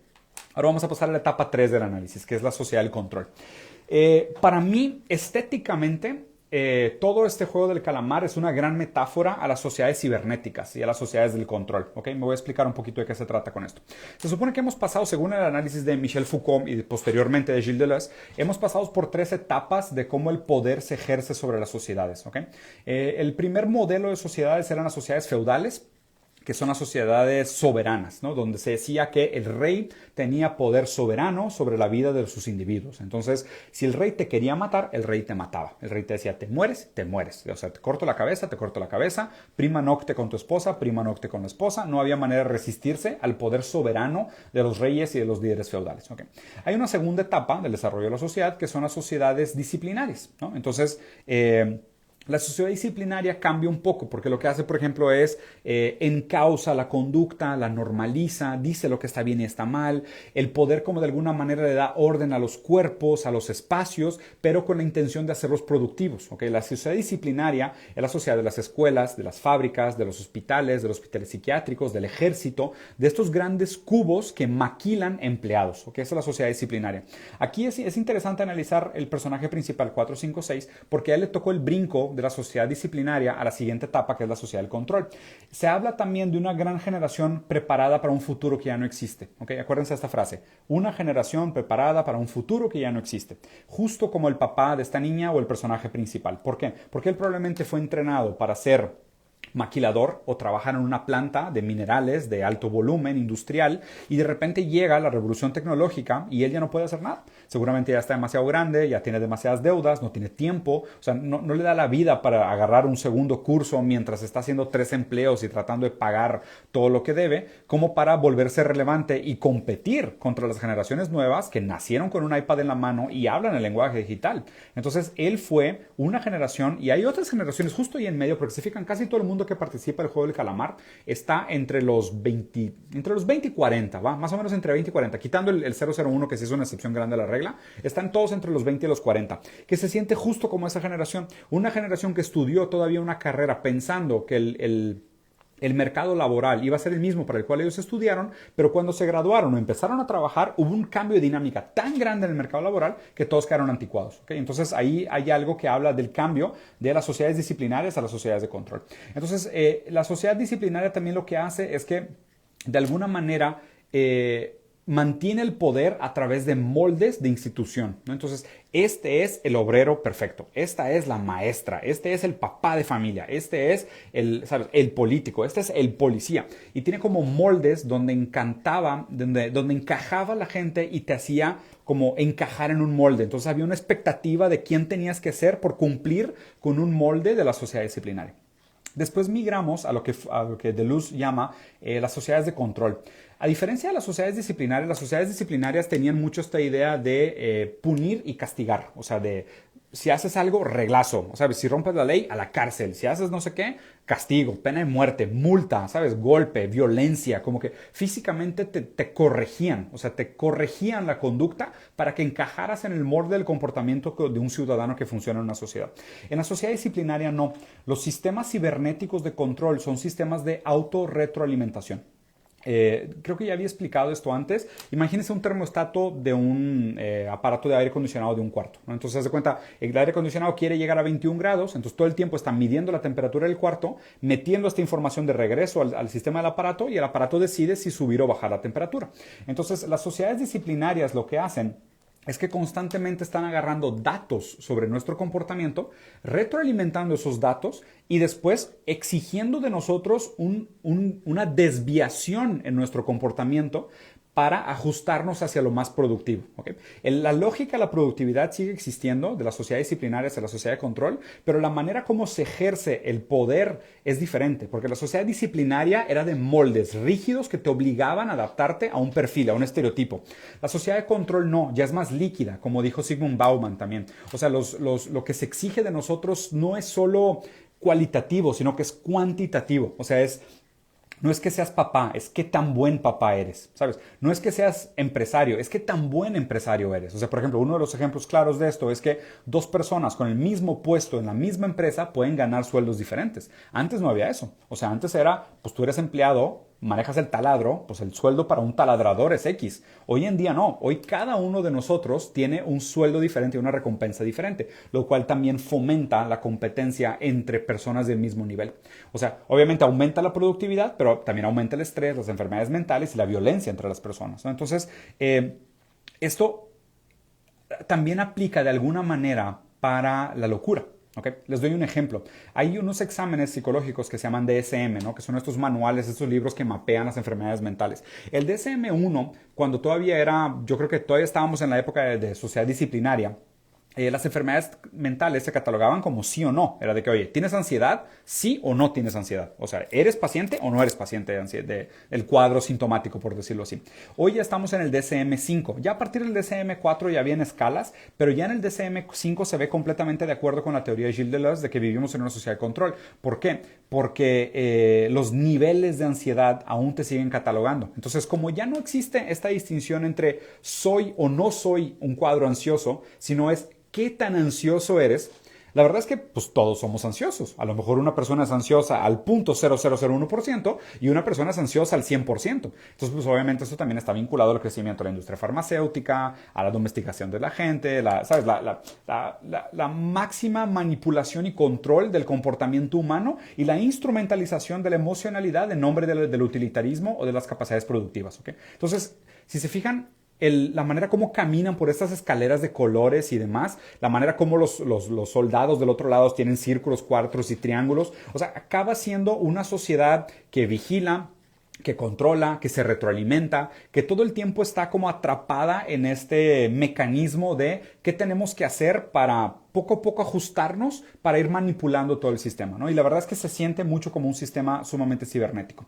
Ahora vamos a pasar a la etapa 3 del análisis, que es la sociedad del control. Para mí, estéticamente, todo este juego del calamar es una gran metáfora a las sociedades cibernéticas y a las sociedades del control. ¿Okay? Me voy a explicar un poquito de qué se trata con esto. Se supone que hemos pasado, según el análisis de Michel Foucault y posteriormente de Gilles Deleuze, hemos pasado por 3 etapas de cómo el poder se ejerce sobre las sociedades. ¿Okay? El primer modelo de sociedades eran las sociedades feudales, que son las sociedades soberanas, ¿no? Donde se decía que el rey tenía poder soberano sobre la vida de sus individuos. Entonces, si el rey te quería matar, el rey te mataba. El rey te decía, te mueres, te mueres. O sea, te corto la cabeza, prima nocte con tu esposa, prima nocte con la esposa. No había manera de resistirse al poder soberano de los reyes y de los líderes feudales. ¿Okay? Hay una segunda etapa del desarrollo de la sociedad, que son las sociedades disciplinarias, ¿no? Entonces, la sociedad disciplinaria cambia un poco porque lo que hace, por ejemplo, es encausa la conducta, la normaliza, dice lo que está bien y está mal. El poder como de alguna manera le da orden a los cuerpos, a los espacios, pero con la intención de hacerlos productivos. ¿Okay? La sociedad disciplinaria es la sociedad de las escuelas, de las fábricas, de los hospitales psiquiátricos, del ejército, de estos grandes cubos que maquilan empleados. ¿Okay? Esa es la sociedad disciplinaria. Aquí es interesante analizar el personaje principal 456 porque a él le tocó el brinco de la sociedad disciplinaria a la siguiente etapa, que es la sociedad del control. Se habla también de una gran generación preparada para un futuro que ya no existe. ¿Okay? Acuérdense de esta frase, una generación preparada para un futuro que ya no existe. Justo como el papá de esta niña o el personaje principal. ¿Por qué? Porque él probablemente fue entrenado para ser maquilador o trabajan en una planta de minerales de alto volumen industrial y de repente llega la revolución tecnológica y él ya no puede hacer nada. Seguramente ya está demasiado grande, ya tiene demasiadas deudas, no tiene tiempo, o sea, no le da la vida para agarrar un segundo curso mientras está haciendo 3 empleos y tratando de pagar todo lo que debe, como para volverse relevante y competir contra las generaciones nuevas que nacieron con un iPad en la mano y hablan el lenguaje digital. Entonces, él fue una generación y hay otras generaciones justo ahí en medio, porque se fijan, casi todo el mundo que participa del juego del calamar está entre los 20 y 40, ¿va? Más o menos entre 20 y 40, quitando el 001 que sí es una excepción grande a la regla, están todos entre los 20 y los 40, que se siente justo como esa generación, una generación que estudió todavía una carrera pensando que el mercado laboral iba a ser el mismo para el cual ellos estudiaron, pero cuando se graduaron o empezaron a trabajar, hubo un cambio de dinámica tan grande en el mercado laboral que todos quedaron anticuados. ¿Okay? Entonces ahí hay algo que habla del cambio de las sociedades disciplinarias a las sociedades de control. Entonces la sociedad disciplinaria también lo que hace es que de alguna manera mantiene el poder a través de moldes de institución, ¿no? Entonces, este es el obrero perfecto, esta es la maestra, este es el papá de familia, este es el político, este es el policía. Y tiene como moldes donde donde encajaba la gente y te hacía como encajar en un molde. Entonces había una expectativa de quién tenías que ser por cumplir con un molde de la sociedad disciplinaria. Después migramos a lo que Deleuze llama las sociedades de control. A diferencia de las sociedades disciplinarias tenían mucho esta idea de punir y castigar. O sea, de si haces algo, reglazo. O sea, si rompes la ley, a la cárcel. Si haces no sé qué, castigo, pena de muerte, multa, ¿sabes? Golpe, violencia. Como que físicamente te corregían. O sea, te corregían la conducta para que encajaras en el molde del comportamiento de un ciudadano que funciona en una sociedad. En la sociedad disciplinaria no. Los sistemas cibernéticos de control son sistemas de autorretroalimentación. Creo que ya había explicado esto antes. Imagínense un termostato de un aparato de aire acondicionado de un cuarto, ¿no? Entonces, haz de cuenta, el aire acondicionado quiere llegar a 21 grados, entonces todo el tiempo está midiendo la temperatura del cuarto, metiendo esta información de regreso al sistema del aparato y el aparato decide si subir o bajar la temperatura. Entonces, las sociedades disciplinarias lo que hacen es que constantemente están agarrando datos sobre nuestro comportamiento, retroalimentando esos datos y después exigiendo de nosotros una desviación en nuestro comportamiento para ajustarnos hacia lo más productivo. ¿Okay? La lógica de la productividad sigue existiendo de la sociedad disciplinaria hacia la sociedad de control, pero la manera como se ejerce el poder es diferente, porque la sociedad disciplinaria era de moldes rígidos que te obligaban a adaptarte a un perfil, a un estereotipo. La sociedad de control no, ya es más líquida, como dijo Zygmunt Bauman también. O sea, lo que se exige de nosotros no es solo cualitativo, sino que es cuantitativo. O sea, no es que seas papá, es qué tan buen papá eres, ¿sabes? No es que seas empresario, es qué tan buen empresario eres. O sea, por ejemplo, uno de los ejemplos claros de esto es que 2 personas con el mismo puesto en la misma empresa pueden ganar sueldos diferentes. Antes no había eso. O sea, antes era, pues tú eres empleado, manejas el taladro, pues el sueldo para un taladrador es X. Hoy en día no. Hoy cada uno de nosotros tiene un sueldo diferente y una recompensa diferente, lo cual también fomenta la competencia entre personas del mismo nivel. O sea, obviamente aumenta la productividad, pero también aumenta el estrés, las enfermedades mentales y la violencia entre las personas, ¿no? Entonces, esto también aplica de alguna manera para la locura. ¿Okay? Les doy un ejemplo. Hay unos exámenes psicológicos que se llaman DSM, ¿no? Que son estos manuales, estos libros que mapean las enfermedades mentales. El DSM-1, cuando todavía yo creo que todavía estábamos en la época de sociedad disciplinaria, las enfermedades mentales se catalogaban como sí o no. Era de que, oye, ¿tienes ansiedad? Sí o no tienes ansiedad. O sea, ¿eres paciente o no eres paciente del cuadro sintomático, por decirlo así? Hoy ya estamos en el DSM-5. Ya a partir del DSM-4 ya habían escalas, pero ya en el DSM-5 se ve completamente de acuerdo con la teoría de Gilles Deleuze de que vivimos en una sociedad de control. ¿Por qué? Porque los niveles de ansiedad aún te siguen catalogando. Entonces, como ya no existe esta distinción entre soy o no soy un cuadro ansioso, sino es ¿qué tan ansioso eres? La verdad es que pues, todos somos ansiosos. A lo mejor una persona es ansiosa al 0.0001% y una persona es ansiosa al 100%. Entonces, pues obviamente eso también está vinculado al crecimiento de la industria farmacéutica, a la domesticación de la gente, ¿sabes? La máxima manipulación y control del comportamiento humano y la instrumentalización de la emocionalidad en nombre del utilitarismo o de las capacidades productivas. ¿Okay? Entonces, si se fijan, la manera como caminan por estas escaleras de colores y demás, la manera como los soldados del otro lado tienen círculos, cuartos y triángulos. O sea, acaba siendo una sociedad que vigila, que controla, que se retroalimenta, que todo el tiempo está como atrapada en este mecanismo de qué tenemos que hacer para poco a poco ajustarnos para ir manipulando todo el sistema, ¿no? Y la verdad es que se siente mucho como un sistema sumamente cibernético.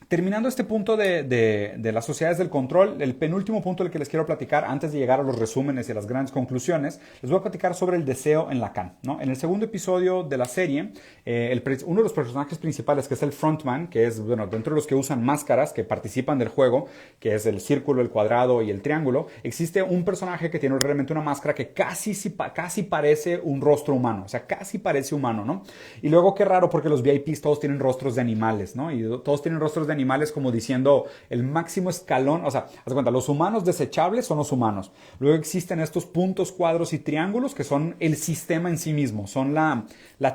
Terminando este punto de las sociedades del control, el penúltimo punto del que les quiero platicar, antes de llegar a los resúmenes y a las grandes conclusiones, les voy a platicar sobre el deseo en Lacan, ¿no? En el segundo episodio de la serie, uno de los personajes principales, que es el frontman, que es, bueno, dentro de los que usan máscaras, que participan del juego, que es el círculo, el cuadrado y el triángulo, existe un personaje que tiene realmente una máscara que casi parece un rostro humano, o sea, casi parece humano, ¿no? Y luego qué raro, porque los VIPs todos tienen rostros de animales, ¿no? Y todos tienen rostros de animales como diciendo el máximo escalón, o sea, haz de cuenta, los humanos desechables son los humanos. Luego existen estos puntos, cuadros y triángulos que son el sistema en sí mismo, son la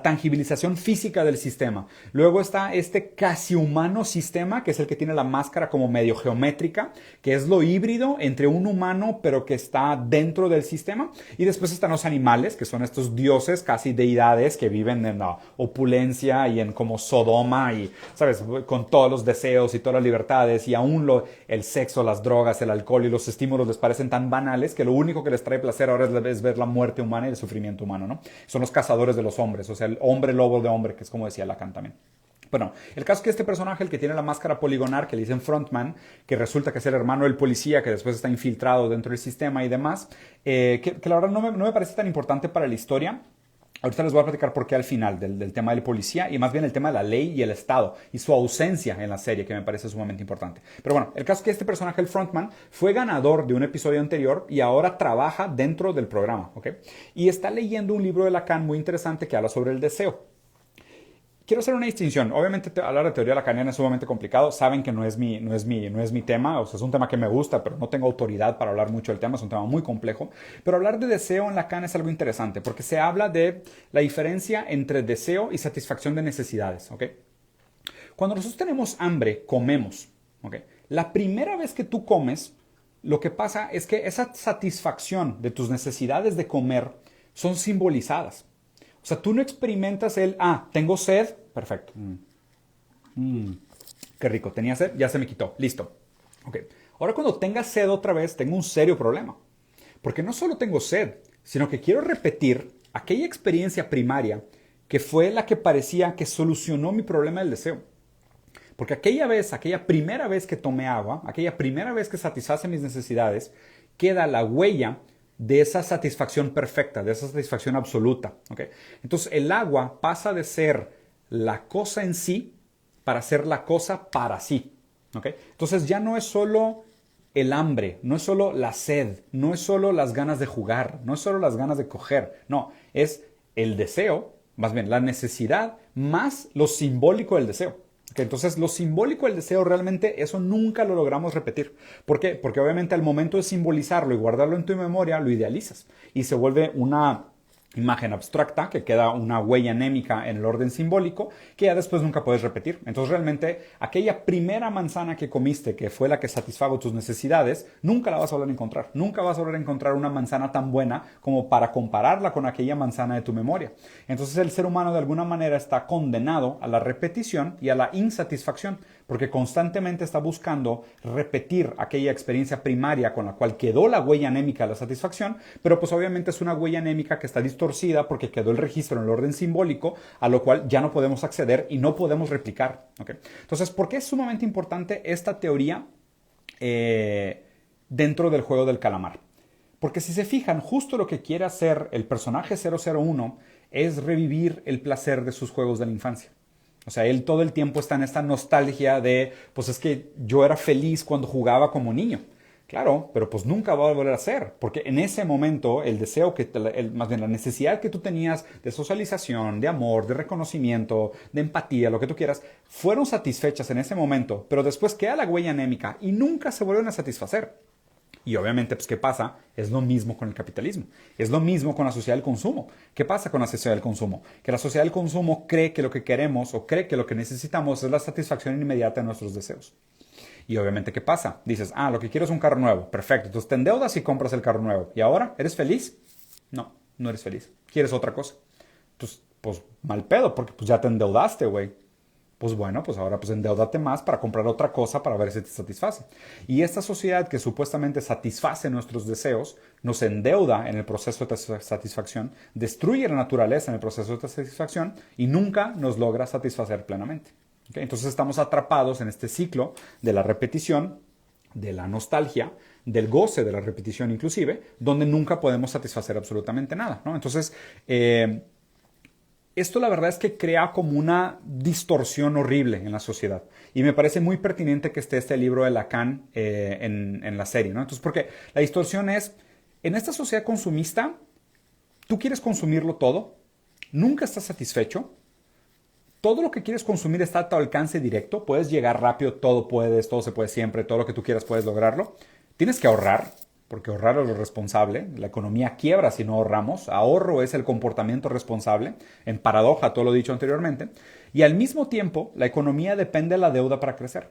tangibilización física del sistema. Luego está este casi humano sistema, que es el que tiene la máscara como medio geométrica, que es lo híbrido entre un humano pero que está dentro del sistema. Y después están los animales, que son estos dioses, casi deidades, que viven en la opulencia y en como Sodoma y, ¿sabes?, con todos los deseos y todas las libertades, y aún el sexo, las drogas, el alcohol y los estímulos les parecen tan banales que lo único que les trae placer ahora es ver la muerte humana y el sufrimiento humano, ¿no? Son los cazadores de los hombres, o sea, el hombre lobo de hombre, que es como decía Lacan también. Bueno, el caso es que este personaje, el que tiene la máscara poligonal, que le dicen frontman, que resulta que es el hermano del policía, que después está infiltrado dentro del sistema y demás, que la verdad no me parece tan importante para la historia. Ahorita les voy a platicar por qué al final del tema del policía y más bien el tema de la ley y el Estado y su ausencia en la serie, que me parece sumamente importante. Pero bueno, el caso es que este personaje, el frontman, fue ganador de un episodio anterior y ahora trabaja dentro del programa, ¿ok? Y está leyendo un libro de Lacan muy interesante que habla sobre el deseo. Quiero hacer una distinción. Obviamente hablar de teoría lacaniana es sumamente complicado. Saben que no es mi tema. O sea, es un tema que me gusta, pero no tengo autoridad para hablar mucho del tema. Es un tema muy complejo. Pero hablar de deseo en Lacan es algo interesante porque se habla de la diferencia entre deseo y satisfacción de necesidades. ¿Ok? Cuando nosotros tenemos hambre, comemos. ¿Ok? La primera vez que tú comes, lo que pasa es que esa satisfacción de tus necesidades de comer son simbolizadas. O sea, tú no experimentas tengo sed, perfecto. Qué rico, tenía sed, ya se me quitó, listo. Ok, ahora cuando tenga sed otra vez, tengo un serio problema. Porque no solo tengo sed, sino que quiero repetir aquella experiencia primaria que fue la que parecía que solucionó mi problema del deseo. Porque aquella primera vez que tomé agua, aquella primera vez que satisface mis necesidades, queda la huella de esa satisfacción perfecta, de esa satisfacción absoluta. ¿Okay? Entonces el agua pasa de ser la cosa en sí para ser la cosa para sí. ¿Okay? Entonces ya no es solo el hambre, no es solo la sed, no es solo las ganas de jugar, no es solo las ganas de coger, no, es el deseo, más bien la necesidad, más lo simbólico del deseo. Okay, entonces, lo simbólico del deseo realmente eso nunca lo logramos repetir. ¿Por qué? Porque obviamente al momento de simbolizarlo y guardarlo en tu memoria, lo idealizas y se vuelve una imagen abstracta que queda una huella anémica en el orden simbólico que ya después nunca puedes repetir. Entonces realmente aquella primera manzana que comiste, que fue la que satisfago tus necesidades, nunca la vas a volver a encontrar. Nunca vas a volver a encontrar una manzana tan buena como para compararla con aquella manzana de tu memoria. Entonces el ser humano de alguna manera está condenado a la repetición y a la insatisfacción porque constantemente está buscando repetir aquella experiencia primaria con la cual quedó la huella anémica de la satisfacción, pero pues obviamente es una huella anémica que está distorcida porque quedó el registro en el orden simbólico, a lo cual ya no podemos acceder y no podemos replicar. ¿Okay? Entonces, ¿por qué es sumamente importante esta teoría dentro del juego del calamar? Porque si se fijan, justo lo que quiere hacer el personaje 001 es revivir el placer de sus juegos de la infancia. O sea, él todo el tiempo está en esta nostalgia de, pues es que yo era feliz cuando jugaba como niño. Claro, pero pues nunca va a volver a ser, porque en ese momento el deseo, más bien la necesidad que tú tenías de socialización, de amor, de reconocimiento, de empatía, lo que tú quieras, fueron satisfechas en ese momento, pero después queda la huella anémica y nunca se vuelven a satisfacer. Y obviamente, pues, ¿qué pasa? Es lo mismo con el capitalismo. Es lo mismo con la sociedad del consumo. ¿Qué pasa con la sociedad del consumo? Que la sociedad del consumo cree que lo que queremos o cree que lo que necesitamos es la satisfacción inmediata de nuestros deseos. Y obviamente, ¿qué pasa? Dices, lo que quiero es un carro nuevo. Perfecto. Entonces te endeudas y compras el carro nuevo. ¿Y ahora? ¿Eres feliz? No, no eres feliz. ¿Quieres otra cosa? Entonces, pues mal pedo, porque pues ya te endeudaste, güey. Pues bueno, pues ahora pues endeudate más para comprar otra cosa para ver si te satisface. Y esta sociedad que supuestamente satisface nuestros deseos, nos endeuda en el proceso de satisfacción, destruye la naturaleza en el proceso de satisfacción y nunca nos logra satisfacer plenamente. ¿Okay? Entonces estamos atrapados en este ciclo de la repetición, de la nostalgia, del goce de la repetición inclusive, donde nunca podemos satisfacer absolutamente nada, ¿no? Entonces, esto la verdad es que crea como una distorsión horrible en la sociedad. Y me parece muy pertinente que esté este libro de Lacan en la serie, ¿no? Entonces, porque la distorsión es, en esta sociedad consumista, tú quieres consumirlo todo, nunca estás satisfecho, todo lo que quieres consumir está a tu alcance directo, puedes llegar rápido, todo puedes, todo se puede siempre, todo lo que tú quieras puedes lograrlo. Tienes que ahorrar, porque ahorrar es lo responsable. La economía quiebra si no ahorramos. Ahorro es el comportamiento responsable, en paradoja todo lo dicho anteriormente. Y al mismo tiempo, la economía depende de la deuda para crecer.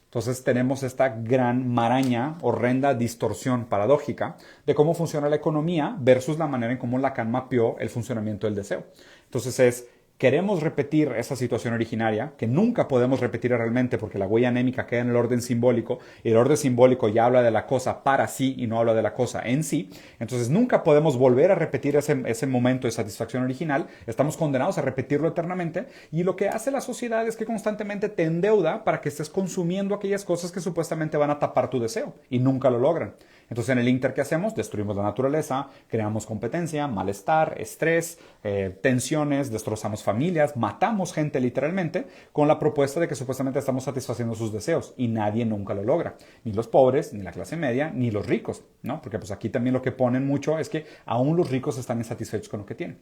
Entonces tenemos esta gran maraña, horrenda distorsión paradójica de cómo funciona la economía versus la manera en cómo Lacan mapeó el funcionamiento del deseo. Entonces queremos repetir esa situación originaria, que nunca podemos repetir realmente porque la huella anémica queda en el orden simbólico, y el orden simbólico ya habla de la cosa para sí y no habla de la cosa en sí. Entonces nunca podemos volver a repetir ese momento de satisfacción original, estamos condenados a repetirlo eternamente, y lo que hace la sociedad es que constantemente te endeuda para que estés consumiendo aquellas cosas que supuestamente van a tapar tu deseo, y nunca lo logran. Entonces en el inter, ¿qué hacemos? Destruimos la naturaleza, creamos competencia, malestar, estrés, tensiones, destrozamos familias, matamos gente literalmente con la propuesta de que supuestamente estamos satisfaciendo sus deseos, y nadie nunca lo logra, ni los pobres, ni la clase media, ni los ricos, ¿no? Porque pues aquí también lo que ponen mucho es que aún los ricos están insatisfechos con lo que tienen.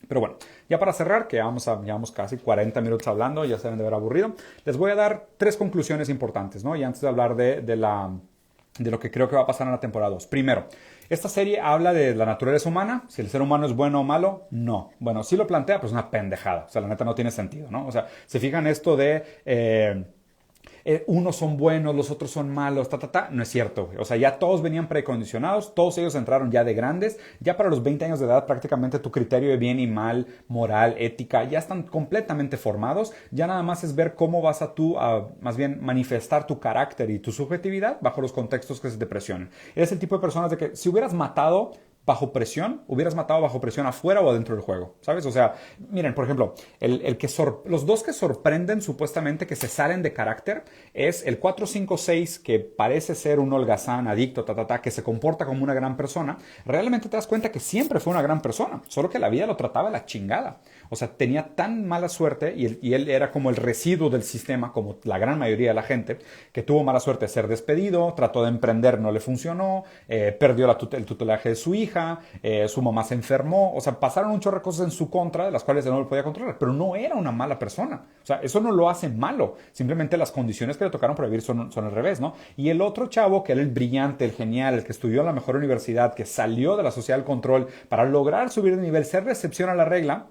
Pero bueno, ya para cerrar, que llevamos casi 40 minutos hablando, ya se deben de ver aburrido, les voy a dar 3 conclusiones importantes, ¿no? Y antes de hablar de lo que creo que va a pasar en la temporada 2. Primero, esta serie habla de la naturaleza humana, si el ser humano es bueno o malo, no. Bueno, si lo plantea, pues una pendejada, o sea, la neta no tiene sentido, ¿no? O sea, se fijan esto de unos son buenos, los otros son malos, no es cierto, güey. O sea, ya todos venían precondicionados, todos ellos entraron ya de grandes, ya para los 20 años de edad prácticamente tu criterio de bien y mal, moral, ética, ya están completamente formados, ya nada más es ver cómo vas más bien manifestar tu carácter y tu subjetividad bajo los contextos que se te presionen. Eres el tipo de personas de que si hubieras matado bajo presión, hubieras matado bajo presión afuera o adentro del juego, ¿sabes? O sea, miren, por ejemplo, los dos que sorprenden supuestamente que se salen de carácter es el 456, que parece ser un holgazán, adicto, que se comporta como una gran persona. Realmente te das cuenta que siempre fue una gran persona, solo que la vida lo trataba de la chingada. O sea, tenía tan mala suerte y él era como el residuo del sistema, como la gran mayoría de la gente, que tuvo mala suerte de ser despedido, trató de emprender, no le funcionó, perdió el tutelaje de su hija, su mamá se enfermó, o sea, pasaron un chorro de cosas en su contra de las cuales él no lo podía controlar, pero no era una mala persona. O sea, eso no lo hace malo, simplemente las condiciones que le tocaron para vivir son al revés, ¿no? Y el otro chavo, que era el brillante, el genial, el que estudió en la mejor universidad, que salió de la sociedad del control para lograr subir de nivel, ser la excepción a la regla,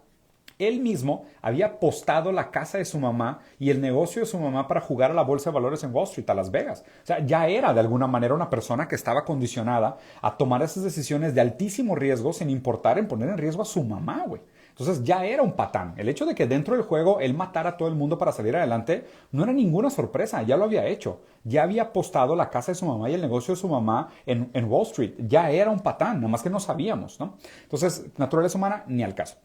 él mismo había apostado la casa de su mamá y el negocio de su mamá para jugar a la bolsa de valores en Wall Street, a Las Vegas. O sea, ya era de alguna manera una persona que estaba condicionada a tomar esas decisiones de altísimo riesgo sin importar en poner en riesgo a su mamá, güey. Entonces ya era un patán. El hecho de que dentro del juego él matara a todo el mundo para salir adelante no era ninguna sorpresa, ya lo había hecho. Ya había apostado la casa de su mamá y el negocio de su mamá en Wall Street. Ya era un patán, nada más que no sabíamos, ¿no? Entonces, naturaleza humana, ni al caso.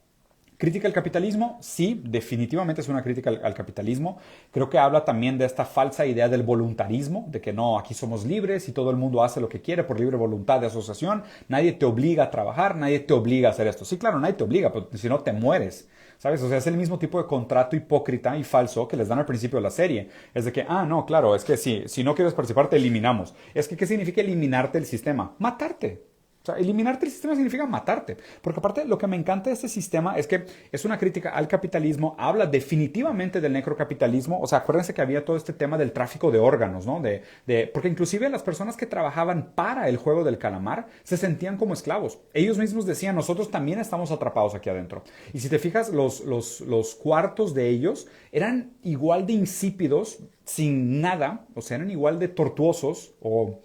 ¿Crítica al capitalismo? Sí, definitivamente es una crítica al capitalismo. Creo que habla también de esta falsa idea del voluntarismo, de que no, aquí somos libres y todo el mundo hace lo que quiere por libre voluntad de asociación. Nadie te obliga a trabajar, nadie te obliga a hacer esto. Sí, claro, nadie te obliga, pero si no te mueres, ¿sabes? O sea, es el mismo tipo de contrato hipócrita y falso que les dan al principio de la serie. Es de que, no, claro, es que si no quieres participar te eliminamos. Es que, ¿qué significa eliminarte del sistema? Matarte. O sea, eliminarte el sistema significa matarte. Porque aparte, lo que me encanta de este sistema es que es una crítica al capitalismo, habla definitivamente del necrocapitalismo. O sea, acuérdense que había todo este tema del tráfico de órganos, ¿no? Porque inclusive las personas que trabajaban para el juego del calamar se sentían como esclavos. Ellos mismos decían, nosotros también estamos atrapados aquí adentro. Y si te fijas, los cuartos de ellos eran igual de insípidos, sin nada, o sea, eran igual de tortuosos o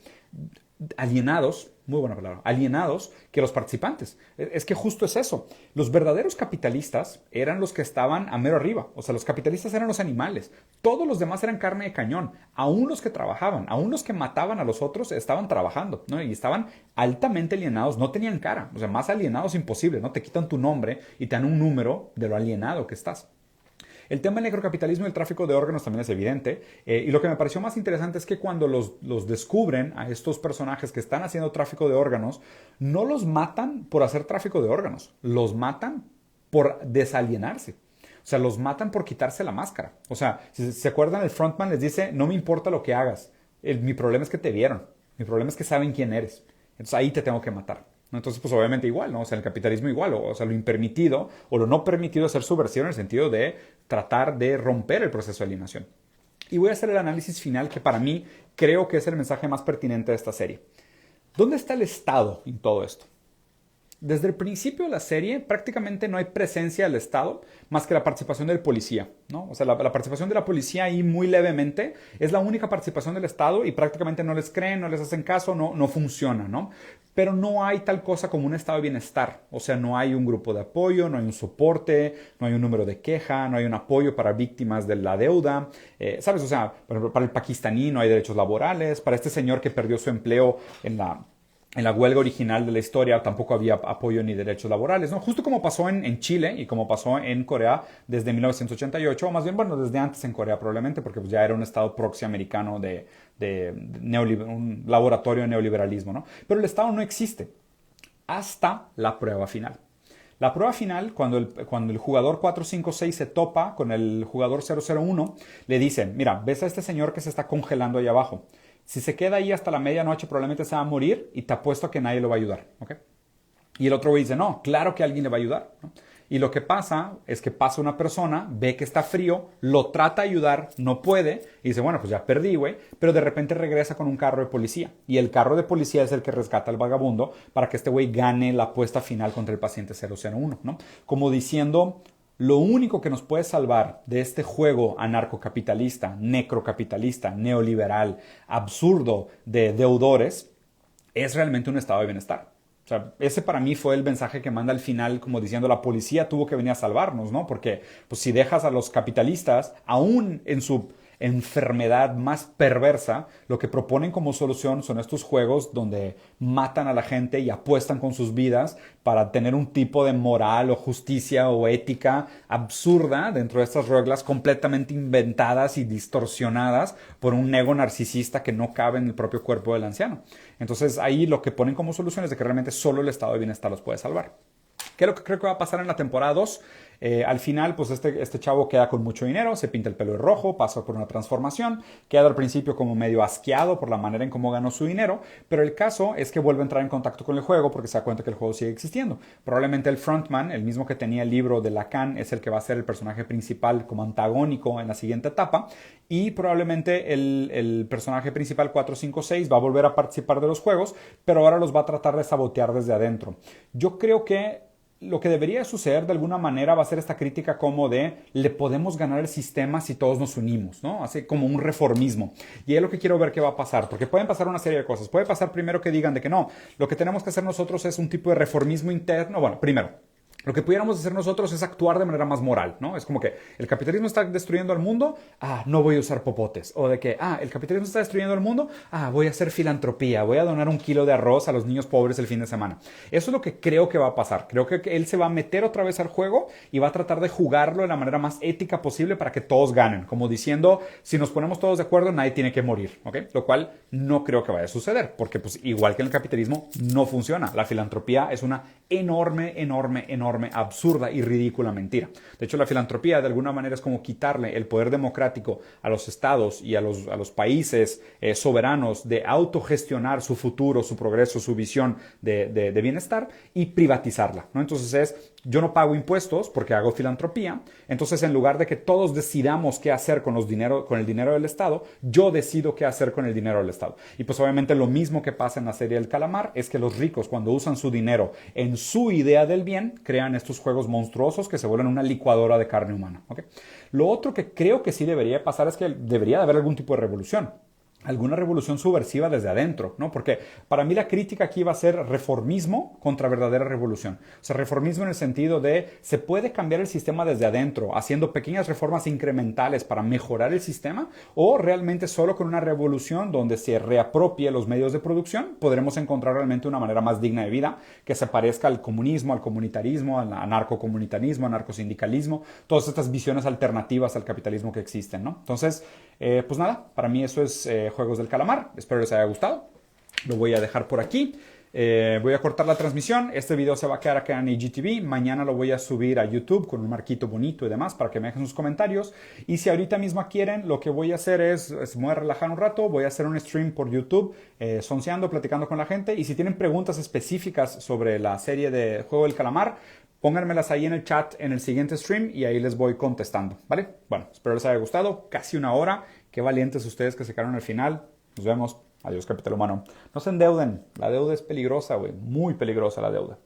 alienados, muy buena palabra, alienados que los participantes. Es que justo es eso. Los verdaderos capitalistas eran los que estaban a mero arriba. O sea, los capitalistas eran los animales. Todos los demás eran carne de cañón. Aún los que trabajaban, aún los que mataban a los otros estaban trabajando, ¿no? Y estaban altamente alienados, no tenían cara. O sea, más alienados imposible, ¿no? Te quitan tu nombre y te dan un número de lo alienado que estás. El tema del necrocapitalismo y el tráfico de órganos también es evidente. Y lo que me pareció más interesante es que cuando los descubren a estos personajes que están haciendo tráfico de órganos, no los matan por hacer tráfico de órganos, los matan por desalienarse. O sea, los matan por quitarse la máscara. O sea, si se acuerdan, el frontman les dice, no me importa lo que hagas. Mi problema es que te vieron. Mi problema es que saben quién eres. Entonces ahí te tengo que matar. Entonces, pues obviamente igual, ¿no? O sea, el capitalismo igual, o sea, lo impermitido o lo no permitido es ser subversivo en el sentido de tratar de romper el proceso de alienación. Y voy a hacer el análisis final que para mí creo que es el mensaje más pertinente de esta serie. ¿Dónde está el Estado en todo esto? Desde el principio de la serie prácticamente no hay presencia del Estado más que la participación del policía, ¿no? O sea, la participación de la policía ahí muy levemente es la única participación del Estado y prácticamente no les creen, no les hacen caso, no funciona, ¿no? Pero no hay tal cosa como un estado de bienestar. O sea, no hay un grupo de apoyo, no hay un soporte, no hay un número de queja, no hay un apoyo para víctimas de la deuda. ¿Sabes? O sea, por ejemplo, para el pakistaní no hay derechos laborales, para este señor que perdió su empleo en la huelga original de la historia tampoco había apoyo ni derechos laborales, ¿no? Justo como pasó en Chile y como pasó en Corea desde 1988, o más bien, bueno, desde antes en Corea probablemente, porque pues, ya era un estado proxy americano de un laboratorio de neoliberalismo, ¿no? Pero el Estado no existe hasta la prueba final. La prueba final, cuando el jugador 456 se topa con el jugador 001, le dice, mira, ves a este señor que se está congelando ahí abajo. Si se queda ahí hasta la medianoche probablemente se va a morir y te apuesto a que nadie lo va a ayudar, ¿ok? Y el otro güey dice, no, claro que alguien le va a ayudar, ¿no? Y lo que pasa es que pasa una persona, ve que está frío, lo trata de ayudar, no puede, y dice, bueno, pues ya perdí, güey, pero de repente regresa con un carro de policía. Y el carro de policía es el que rescata al vagabundo para que este güey gane la apuesta final contra el paciente 001, ¿no? Como diciendo, lo único que nos puede salvar de este juego anarcocapitalista, necrocapitalista, neoliberal, absurdo de deudores, es realmente un estado de bienestar. O sea, ese para mí fue el mensaje que manda al final, como diciendo la policía tuvo que venir a salvarnos, ¿no? Porque pues, si dejas a los capitalistas, aún en su enfermedad más perversa, lo que proponen como solución son estos juegos donde matan a la gente y apuestan con sus vidas para tener un tipo de moral o justicia o ética absurda dentro de estas reglas completamente inventadas y distorsionadas por un ego narcisista que no cabe en el propio cuerpo del anciano. Entonces ahí lo que ponen como solución es de que realmente solo el estado de bienestar los puede salvar. ¿Qué es lo que creo que va a pasar en la temporada 2? Al final, pues este chavo queda con mucho dinero, se pinta el pelo de rojo, pasa por una transformación, queda al principio como medio asqueado por la manera en cómo ganó su dinero, pero el caso es que vuelve a entrar en contacto con el juego porque se da cuenta que el juego sigue existiendo. Probablemente el frontman, el mismo que tenía el libro de Lacan, es el que va a ser el personaje principal como antagónico en la siguiente etapa, y probablemente el personaje principal 456 va a volver a participar de los juegos, pero ahora los va a tratar de sabotear desde adentro. Yo creo que lo que debería suceder de alguna manera va a ser esta crítica como de le podemos ganar el sistema si todos nos unimos, ¿no? Así como un reformismo. Y es lo que quiero ver qué va a pasar, porque pueden pasar una serie de cosas. Puede pasar primero que digan de que no, lo que tenemos que hacer nosotros es un tipo de reformismo interno. Bueno, primero, lo que pudiéramos hacer nosotros es actuar de manera más moral, ¿no? Es como que el capitalismo está destruyendo al mundo, no voy a usar popotes. O de que, el capitalismo está destruyendo al mundo, voy a hacer filantropía, voy a donar 1 kilo de arroz a los niños pobres el fin de semana. Eso es lo que creo que va a pasar. Creo que él se va a meter otra vez al juego y va a tratar de jugarlo de la manera más ética posible para que todos ganen. Como diciendo, si nos ponemos todos de acuerdo, nadie tiene que morir, ¿ok? Lo cual no creo que vaya a suceder, porque pues igual que en el capitalismo, no funciona. La filantropía es una enorme enorme, absurda y ridícula mentira. De hecho, la filantropía de alguna manera es como quitarle el poder democrático a los estados y a los países soberanos de autogestionar su futuro, su progreso, su visión de bienestar y privatizarla, ¿no? Entonces yo no pago impuestos porque hago filantropía, entonces en lugar de que todos decidamos qué hacer con el dinero del Estado, yo decido qué hacer con el dinero del Estado. Y pues obviamente lo mismo que pasa en la serie del calamar es que los ricos, cuando usan su dinero en su idea del bien, crean estos juegos monstruosos que se vuelven una licuadora de carne humana, ¿okay? Lo otro que creo que sí debería pasar es que debería de haber algún tipo de revolución. Alguna revolución subversiva desde adentro, ¿no? Porque para mí la crítica aquí va a ser reformismo contra verdadera revolución. O sea, reformismo en el sentido de se puede cambiar el sistema desde adentro, haciendo pequeñas reformas incrementales para mejorar el sistema, o realmente solo con una revolución donde se reapropie los medios de producción, podremos encontrar realmente una manera más digna de vida que se parezca al comunismo, al comunitarismo, al anarcocomunitarismo, anarcosindicalismo, todas estas visiones alternativas al capitalismo que existen, ¿no? Entonces, pues nada, para mí eso es Juegos del Calamar. Espero les haya gustado. Lo voy a dejar por aquí. Voy a cortar la transmisión. Este video se va a quedar acá en IGTV. Mañana lo voy a subir a YouTube con un marquito bonito y demás para que me dejen sus comentarios. Y si ahorita mismo quieren, lo que voy a hacer es me voy a relajar un rato. Voy a hacer un stream por YouTube, sonceando, platicando con la gente. Y si tienen preguntas específicas sobre la serie de Juego del Calamar, pónganmelas ahí en el chat en el siguiente stream y ahí les voy contestando, ¿vale? Bueno, espero les haya gustado. Casi una hora. Qué valientes ustedes que se quedaron al final. Nos vemos. Adiós, capital humano. No se endeuden. La deuda es peligrosa, güey. Muy peligrosa la deuda.